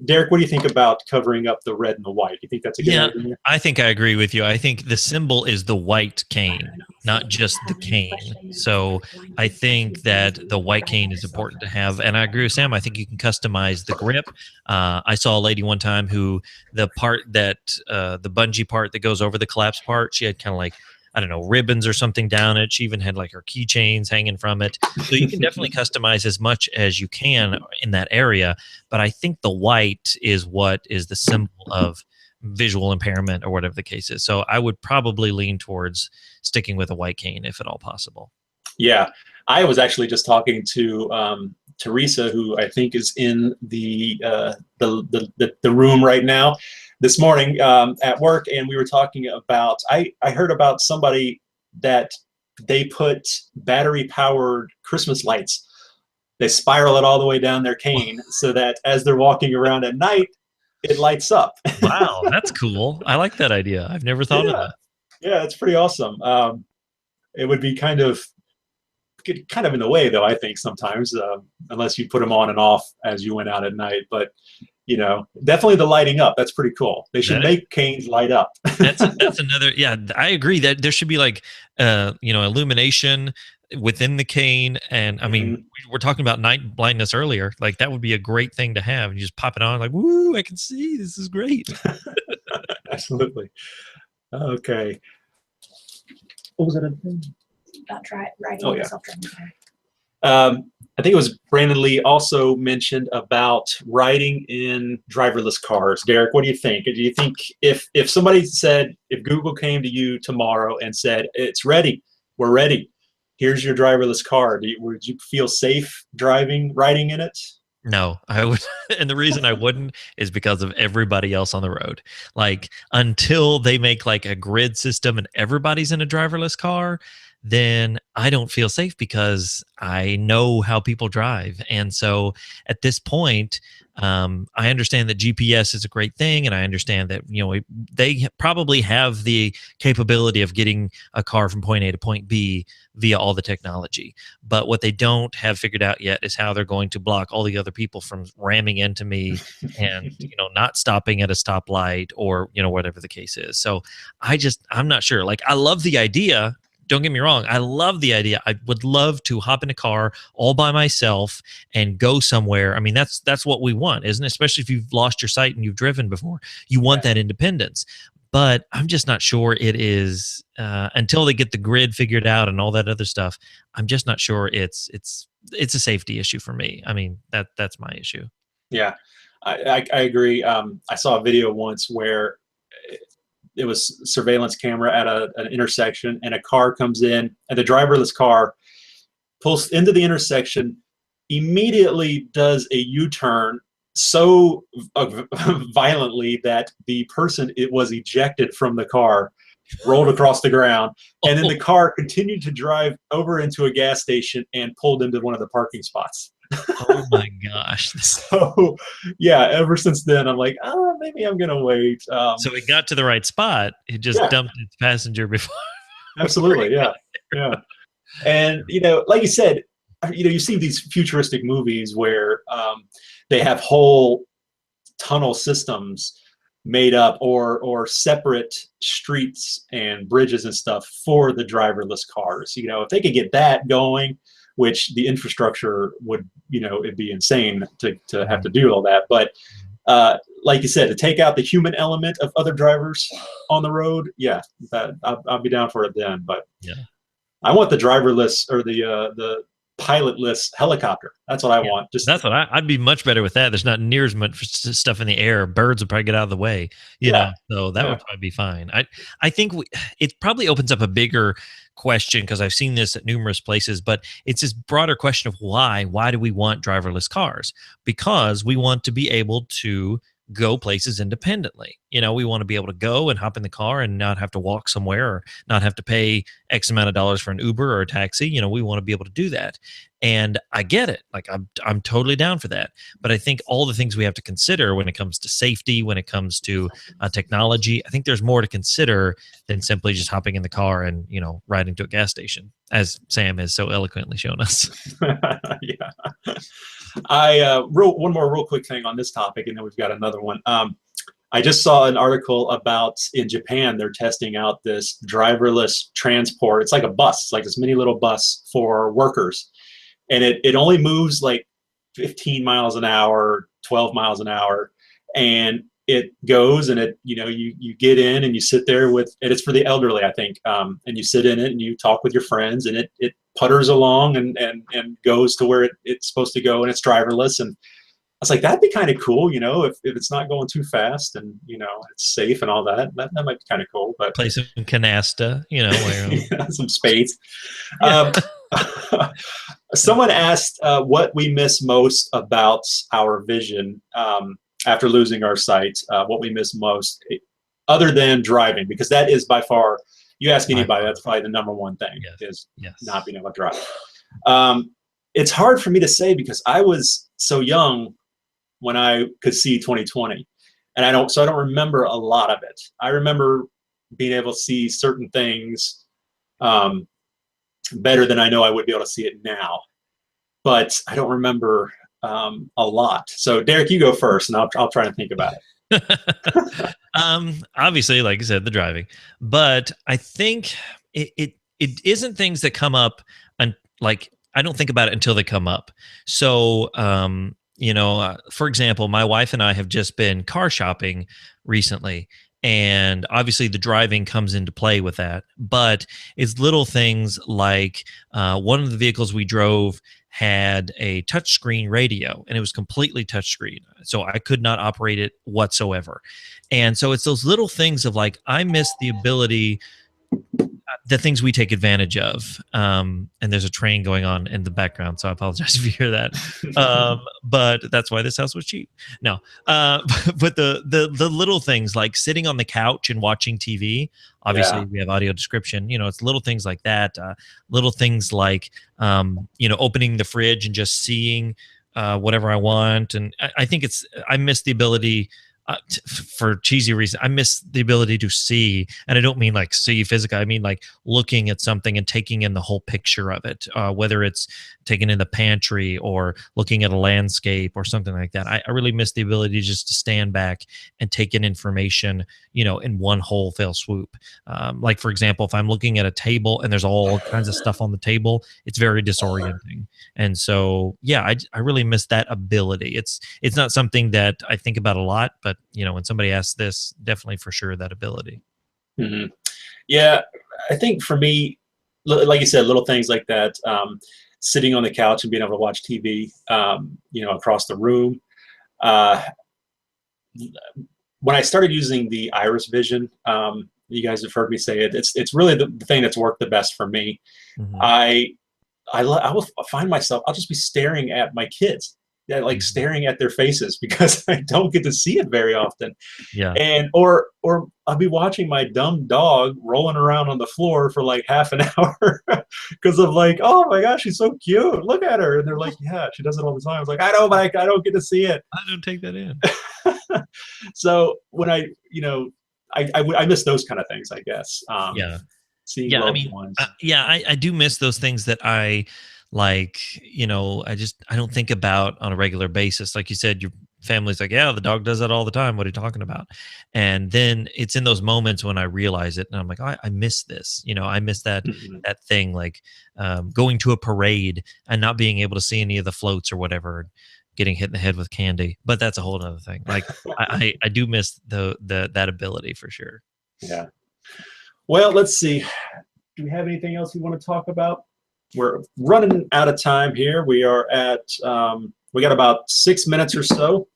Derek, what do you think about covering up the red and the white? You think that's a good idea?
I think I agree with you. I think the symbol is the white cane, not just the cane. So I think that the white cane is important to have. And I agree with Sam. I think you can customize the grip. I saw a lady one time who the part that the bungee part that goes over the collapse part, she had kind of like, I don't know, ribbons or something down it. She even had like her keychains hanging from it. So you can definitely customize as much as you can in that area. But I think the white is what is the symbol of visual impairment or whatever the case is. So I would probably lean towards sticking with a white cane if at all possible.
Yeah. I was actually just talking to Teresa, who I think is in the room right now, this morning at work, and we were talking about, I heard about somebody that they put battery-powered Christmas lights. They spiral it all the way down their cane so that as they're walking around at night, it lights up.
Wow, that's cool. I like that idea. I've never thought of that.
Yeah, it's pretty awesome. It would be kind of in the way, though, I think sometimes, unless you put them on and off as you went out at night. But you know, definitely the lighting up. That's pretty cool. They should make canes light up.
That's another. Yeah, I agree that there should be like, you know, illumination within the cane. And I mean, we were talking about night blindness earlier. Like that would be a great thing to have. You just pop it on, like, woo! I can see. This is great.
Absolutely. Okay. What was that?
About writing.
Oh, yeah.
Self-driving car.
I think it was Brandon Lee also mentioned about riding in driverless cars. Derek, what do you think? Do you think if somebody said, if Google came to you tomorrow and said, it's ready, we're ready, here's your driverless car, would you feel safe riding in it?
No, I would. And the reason I wouldn't is because of everybody else on the road. Like until they make like a grid system and everybody's in a driverless car, then I don't feel safe because I know how people drive. And so at this point, I understand that GPS is a great thing. And I understand that, you know, they probably have the capability of getting a car from point A to point B via all the technology. But what they don't have figured out yet is how they're going to block all the other people from ramming into me and, you know, not stopping at a stoplight or, you know, whatever the case is. So I'm not sure. Like, I love the idea. Don't get me wrong. I love the idea. I would love to hop in a car all by myself and go somewhere. I mean, that's what we want, isn't it? Especially if you've lost your sight and you've driven before. You want that independence. But I'm just not sure it is until they get the grid figured out and all that other stuff. I'm just not sure it's a safety issue for me. I mean, that's my issue.
Yeah, I agree. I saw a video once where it was surveillance camera at an intersection, and a car comes in, and the driverless car pulls into the intersection, immediately does a U-turn so violently that the person was ejected from the car, rolled across the ground, and then the car continued to drive over into a gas station and pulled into one of the parking spots.
Oh my gosh.
So yeah, ever since then I'm like, oh, maybe I'm gonna wait.
So it got to the right spot. It just dumped its passenger before.
Absolutely. Yeah. And you know, like you said, you know, you see these futuristic movies where they have whole tunnel systems made up or separate streets and bridges and stuff for the driverless cars. You know, if they could get that going, which the infrastructure would, you know, it'd be insane to have to do all that. But like you said, to take out the human element of other drivers on the road, yeah, I'll be down for it then. But yeah, I want the driverless or the pilotless helicopter. That's what I want.
That's what I'd be much better with that. There's not near as much stuff in the air. Birds would probably get out of the way, you know, so that would probably be fine. I think it probably opens up a bigger question, because I've seen this at numerous places, but it's this broader question of why do we want driverless cars? Because we want to be able to go places independently. You know, we want to be able to go and hop in the car and not have to walk somewhere or not have to pay X amount of dollars for an Uber or a taxi. You know, we want to be able to do that. And I get it. Like I'm totally down for that. But I think all the things we have to consider when it comes to safety, when it comes to technology, I think there's more to consider than simply just hopping in the car and, you know, riding to a gas station. as Sam has so eloquently shown us.
Yeah. I wrote one more real quick thing on this topic, and then we've got another one. I just saw an article about in Japan, they're testing out this driverless transport. It's like a bus, it's like this mini little bus for workers. And it only moves like 15 miles an hour, 12 miles an hour. And it goes and you get in and you sit there with, and it's for the elderly, I think. And you sit in it and you talk with your friends, and it putters along and goes to where it's supposed to go, and it's driverless. And I was like, that'd be kind of cool, if it's not going too fast and, it's safe and all that. That might be kind of cool. But
Play some canasta, where
some spades.
Yeah.
Someone asked what we miss most about our vision after losing our sight, what we miss most, other than driving, because that is by far, you ask anybody, that's probably the number one thing, is not being able to drive. It's hard for me to say because I was so young when I could see 20/20, and I don't remember a lot of it. I remember being able to see certain things better than I know I would be able to see it now, but I don't remember a lot. So Derek, you go first, and I'll try to think about it.
Obviously, like I said, the driving, but I think it isn't things that come up, and like I don't think about it until they come up. So for example, my wife and I have just been car shopping recently, and obviously the driving comes into play with that, but it's little things like one of the vehicles we drove had a touchscreen radio, and it was completely touchscreen, so I could not operate it whatsoever. And so it's those little things of like, I miss the ability, the things we take advantage of. And there's a train going on in the background, so I apologize if you hear that. But that's why this house was cheap. No, but the little things like sitting on the couch and watching TV. Obviously, we have audio description. It's little things like that. Little things like opening the fridge and just seeing whatever I want. And I think I miss the ability. For cheesy reason, I miss the ability to see, and I don't mean like see physically. I mean like looking at something and taking in the whole picture of it, whether it's taking in the pantry or looking at a landscape or something like that. I really miss the ability just to stand back and take in information, in one whole fell swoop. Like for example, if I'm looking at a table and there's all kinds of stuff on the table, it's very disorienting. And so, yeah, I really miss that ability. It's not something that I think about a lot, but when somebody asks this, definitely for sure that ability.
Mm-hmm. Yeah, I think for me, like you said, little things like that, sitting on the couch and being able to watch TV, across the room. When I started using the iris vision, you guys have heard me say it. It's really the thing that's worked the best for me. Mm-hmm. I will find myself, I'll just be staring at my kids. Yeah, like staring at their faces because I don't get to see it very often.
Yeah.
And or I'll be watching my dumb dog rolling around on the floor for like half an hour because of like, oh my gosh, she's so cute. Look at her. And they're like, yeah, she does it all the time. I was like, I know, but I don't get to see it.
I don't take that in.
So when I miss those kind of things, I guess. Seeing loved ones.
I do miss those things that I like, I don't think about on a regular basis. Like you said, your family's like, yeah, the dog does that all the time. What are you talking about? And then it's in those moments when I realize it and I'm like, oh, I miss this. I miss that, that thing, like going to a parade and not being able to see any of the floats or whatever, getting hit in the head with candy. But that's a whole other thing. Like I do miss that ability for sure.
Yeah. Well, let's see. Do we have anything else we want to talk about? We're running out of time here. We are at, we got about 6 minutes or so.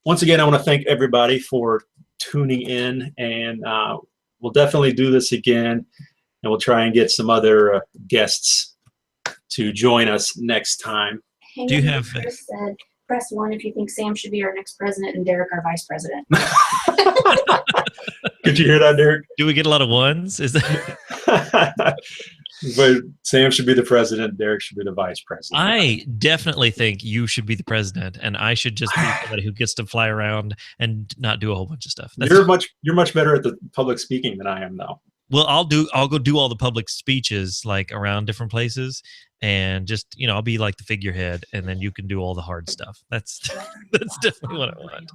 Once again, I want to thank everybody for tuning in, and we'll definitely do this again, and we'll try and get some other guests to join us next time.
Hey,
do you have
Chris said, press 1 if you think Sam should be our next president and Derek our vice president.
Did you hear that, Derek?
Do we get a lot of ones? Is that
But Sam should be the president. Derek should be the vice president.
I definitely think you should be the president, and I should just be somebody who gets to fly around and not do a whole bunch of stuff.
You're much better at the public speaking than I am, though.
Well, I'll go do all the public speeches like around different places, and just, I'll be like the figurehead, and then you can do all the hard stuff. That's that's definitely what I want.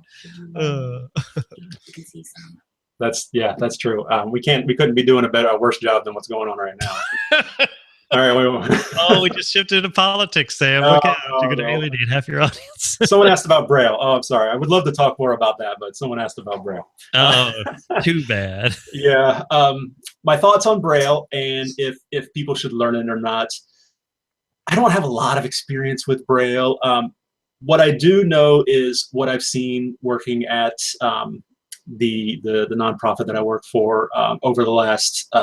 You can see some.
That's true. We couldn't be doing a worse job than what's going on right now. All right,
Oh, we just shifted to politics, Sam. Look out. You're going to alienate half your audience.
Someone asked about Braille. Oh, I'm sorry. I would love to talk more about that, but someone asked about Braille.
Oh, too bad.
Yeah. My thoughts on Braille and if people should learn it or not. I don't have a lot of experience with Braille. What I do know is what I've seen working at the nonprofit that I work for over the last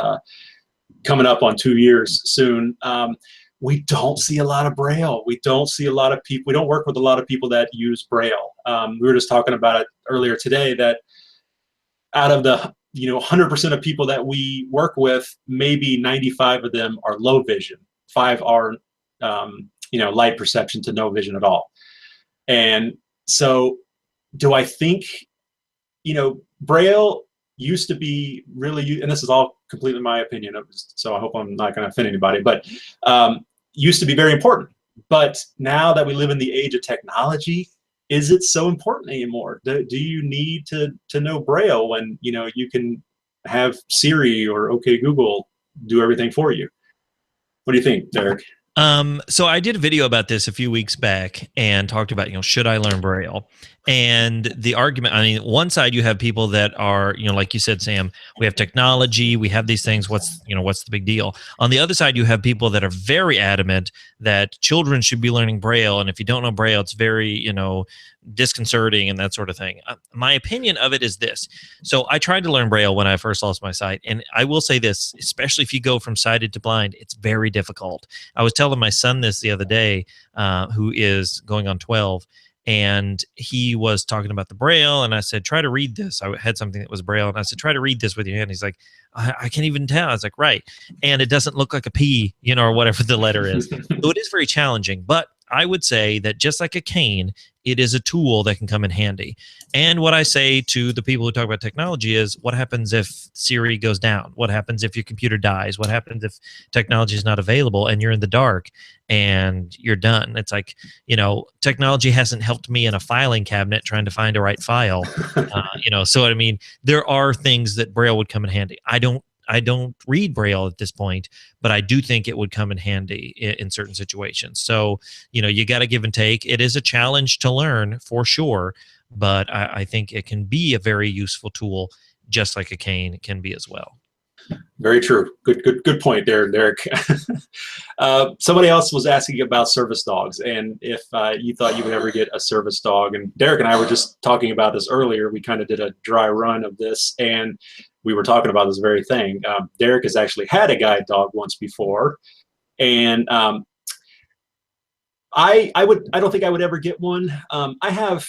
coming up on 2 years soon. We don't see a lot of Braille. We don't see a lot of people. We don't work with a lot of people that use Braille. We were just talking about it earlier today that out of the 100% of people that we work with, maybe 95 of them are low vision. 5 are light perception to no vision at all. And so do I think Braille used to be really, and this is all completely my opinion, so I hope I'm not going to offend anybody, but used to be very important. But now that we live in the age of technology, is it so important anymore? Do you need to know Braille when you can have Siri or OK Google do everything for you? What do you think, Derek?
So I did a video about this a few weeks back and talked about, should I learn Braille? And the argument, one side you have people that are, like you said, Sam, we have technology, we have these things. What's the big deal? On the other side, you have people that are very adamant that children should be learning Braille. And if you don't know Braille, it's very, disconcerting and that sort of thing. My opinion of it is this. So I tried to learn Braille when I first lost my sight. And I will say this, especially if you go from sighted to blind, it's very difficult. I was telling my son this the other day, who is going on 12, and he was talking about the Braille, and I said, try to read this. I had something that was Braille, and I said, try to read this with your hand. He's like, I can't even tell. I was like, right. And it doesn't look like a P, or whatever the letter is. So it is very challenging. But I would say that just like a cane, it is a tool that can come in handy. And what I say to the people who talk about technology is, what happens if Siri goes down? What happens if your computer dies? What happens if technology is not available and you're in the dark and you're done? It's like, technology hasn't helped me in a filing cabinet trying to find a right file. So there are things that Braille would come in handy. I don't read Braille at this point, but I do think it would come in handy in certain situations. So, you got to give and take. It is a challenge to learn for sure, but I think it can be a very useful tool, just like a cane can be as well.
Very true. Good point there, Derek. Somebody else was asking about service dogs and if you thought you would ever get a service dog. And Derek and I were just talking about this earlier. We kind of did a dry run of this, and we were talking about this very thing. Derek has actually had a guide dog once before, and I don't think I would ever get one. I have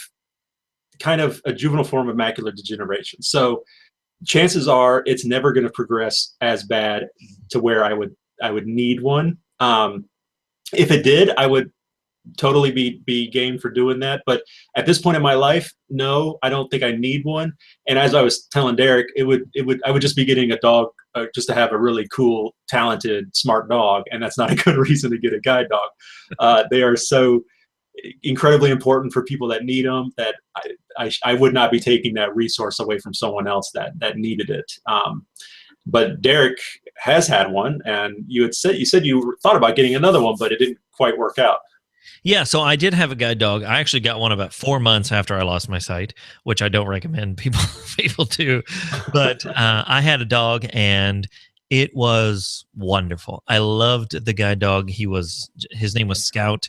kind of a juvenile form of macular degeneration, so chances are it's never going to progress as bad to where I would need one. If it did, I would totally be game for doing that. But at this point in my life, no, I don't think I need one. And as I was telling Derek, I would just be getting a dog just to have a really cool, talented, smart dog, and that's not a good reason to get a guide dog. They are so incredibly important for people that need them that I would not be taking that resource away from someone else that needed it. But Derek has had one, and you said you thought about getting another one, but it didn't quite work out.
Yeah, so I did have a guide dog. I actually got one about 4 months after I lost my sight, which I don't recommend people do. But I had a dog, and it was wonderful. I loved the guide dog. His name was Scout.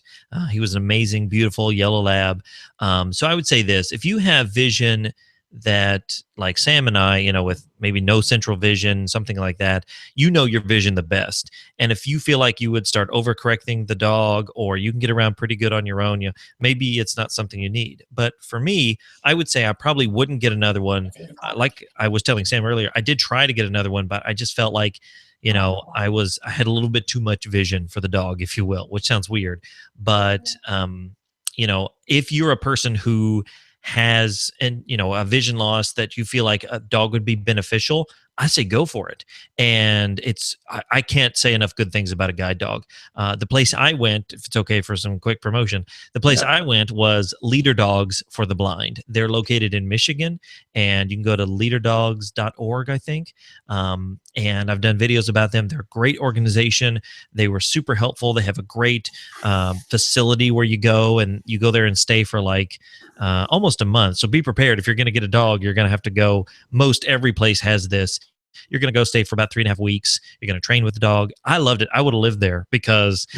He was an amazing, beautiful yellow lab. So I would say this: if you have vision that, like Sam and I, with maybe no central vision, something like that, your vision the best. And if you feel like you would start overcorrecting the dog, or you can get around pretty good on your own, maybe it's not something you need. But for me, I would say I probably wouldn't get another one. Like I was telling Sam earlier, I did try to get another one, but I just felt like, I had a little bit too much vision for the dog, if you will, which sounds weird. But, if you're a person who has a vision loss that you feel like a dog would be beneficial, I say go for it. And I can't say enough good things about a guide dog. The place I went, if it's okay for some quick promotion, the place I went was Leader Dogs for the Blind. They're located in Michigan, and you can go to leaderdogs.org, I think. And I've done videos about them. They're a great organization. They were super helpful. They have a great facility where you go there and stay for like almost a month. So be prepared. If you're going to get a dog, you're going to have to go. Most every place has this. You're going to go stay for about 3.5 weeks. You're going to train with the dog. I loved it. I would have lived there because,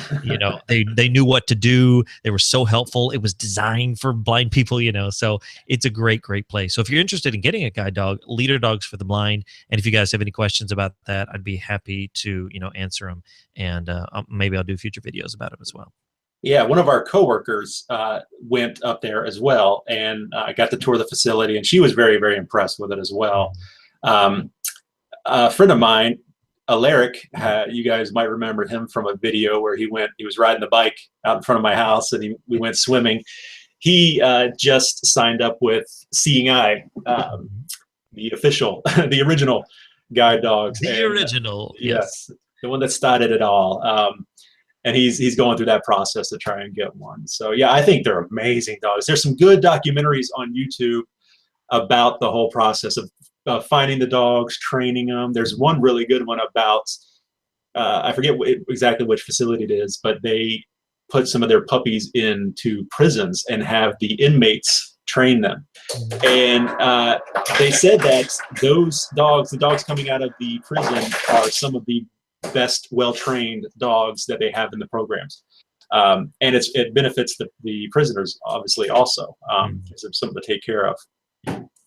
they knew what to do. They were so helpful. It was designed for blind people, so it's a great, great place. So if you're interested in getting a guide dog, Leader Dogs for the Blind. And if you guys have any questions about that, I'd be happy to, answer them. And maybe I'll do future videos about them as well.
Yeah, one of our coworkers went up there as well, and I got to tour the facility, and she was very, very impressed with it as well. A friend of mine, Alaric, you guys might remember him from a video where he was riding the bike out in front of my house, and we went swimming. He just signed up with Seeing Eye, the original guide dogs.
The original,
yes, the one that started it all. And he's going through that process to try and get one. So yeah, I think they're amazing dogs. There's some good documentaries on YouTube about the whole process of finding the dogs, training them. There's one really good one about, I forget exactly which facility it is, but they put some of their puppies into prisons and have the inmates train them. And they said that those dogs, the dogs coming out of the prison, are some of the best well-trained dogs that they have in the programs. And it benefits the prisoners, obviously, also, because of something to take care of.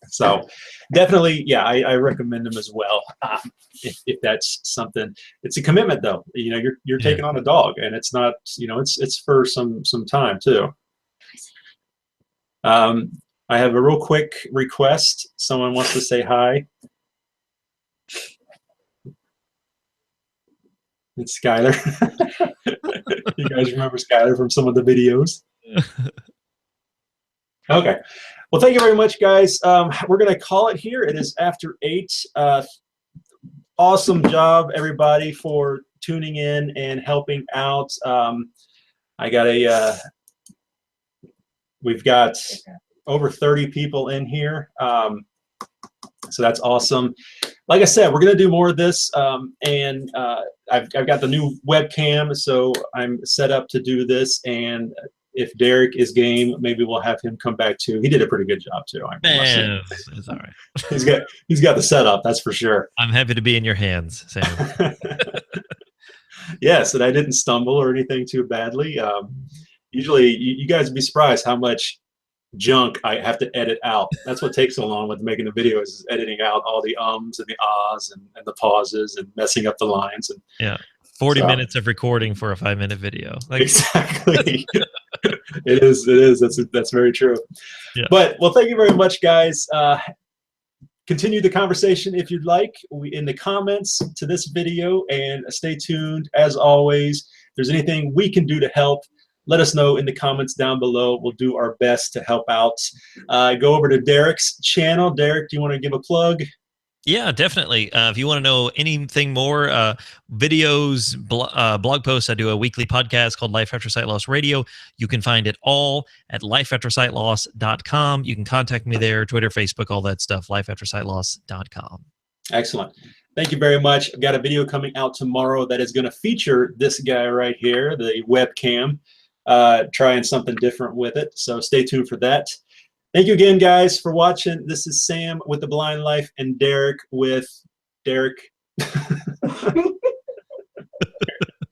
So definitely, yeah, I recommend them as well. If that's something, it's a commitment though. You're taking on a dog, and it's not, it's for some time too. I have a real quick request. Someone wants to say hi. It's Skylar. You guys remember Skylar from some of the videos? Okay. Well, thank you very much, guys. We're going to call it here. It is after 8. Awesome job, everybody, for tuning in and helping out. We've got over 30 people in here. So that's awesome. Like I said, we're going to do more of this, and I've got the new webcam, so I'm set up to do this. And if Derek is game, maybe we'll have him come back too. He did a pretty good job too.
It's all right.
he's got the setup, that's for sure.
I'm happy to be in your hands, Sam.
Yes, and I didn't stumble or anything too badly. Usually, you guys would be surprised how much junk I have to edit out. That's what takes so long with making the videos, is editing out all the ums and the ahs and the pauses and messing up the lines. And
yeah, 40 minutes of recording for a 5-minute video.
Exactly. It is. That's very true.
Yeah.
But well, thank you very much, guys. Continue the conversation if you'd like in the comments to this video, and stay tuned. As always, if there's anything we can do to help, let us know in the comments down below. We'll do our best to help out. Go over to Derek's channel. Derek, do you want to give a plug?
Yeah, definitely. If you want to know anything more, videos, blog posts, I do a weekly podcast called Life After Sight Loss Radio. You can find it all at lifeaftersightloss.com. You can contact me there, Twitter, Facebook, all that stuff, lifeaftersightloss.com. Excellent.
Thank you very much. I've got a video coming out tomorrow that is going to feature this guy right here, the webcam, trying something different with it. So stay tuned for that. Thank you again, guys, for watching. This is Sam with The Blind Life, and Derek with Derek.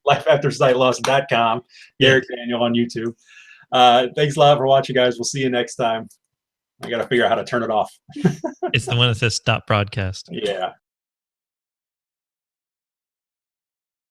LifeAfterSightLoss.com. Derek Daniel on YouTube. Thanks a lot for watching, guys. We'll see you next time. I got to figure out how to turn it off.
It's the one that says stop broadcast.
Yeah.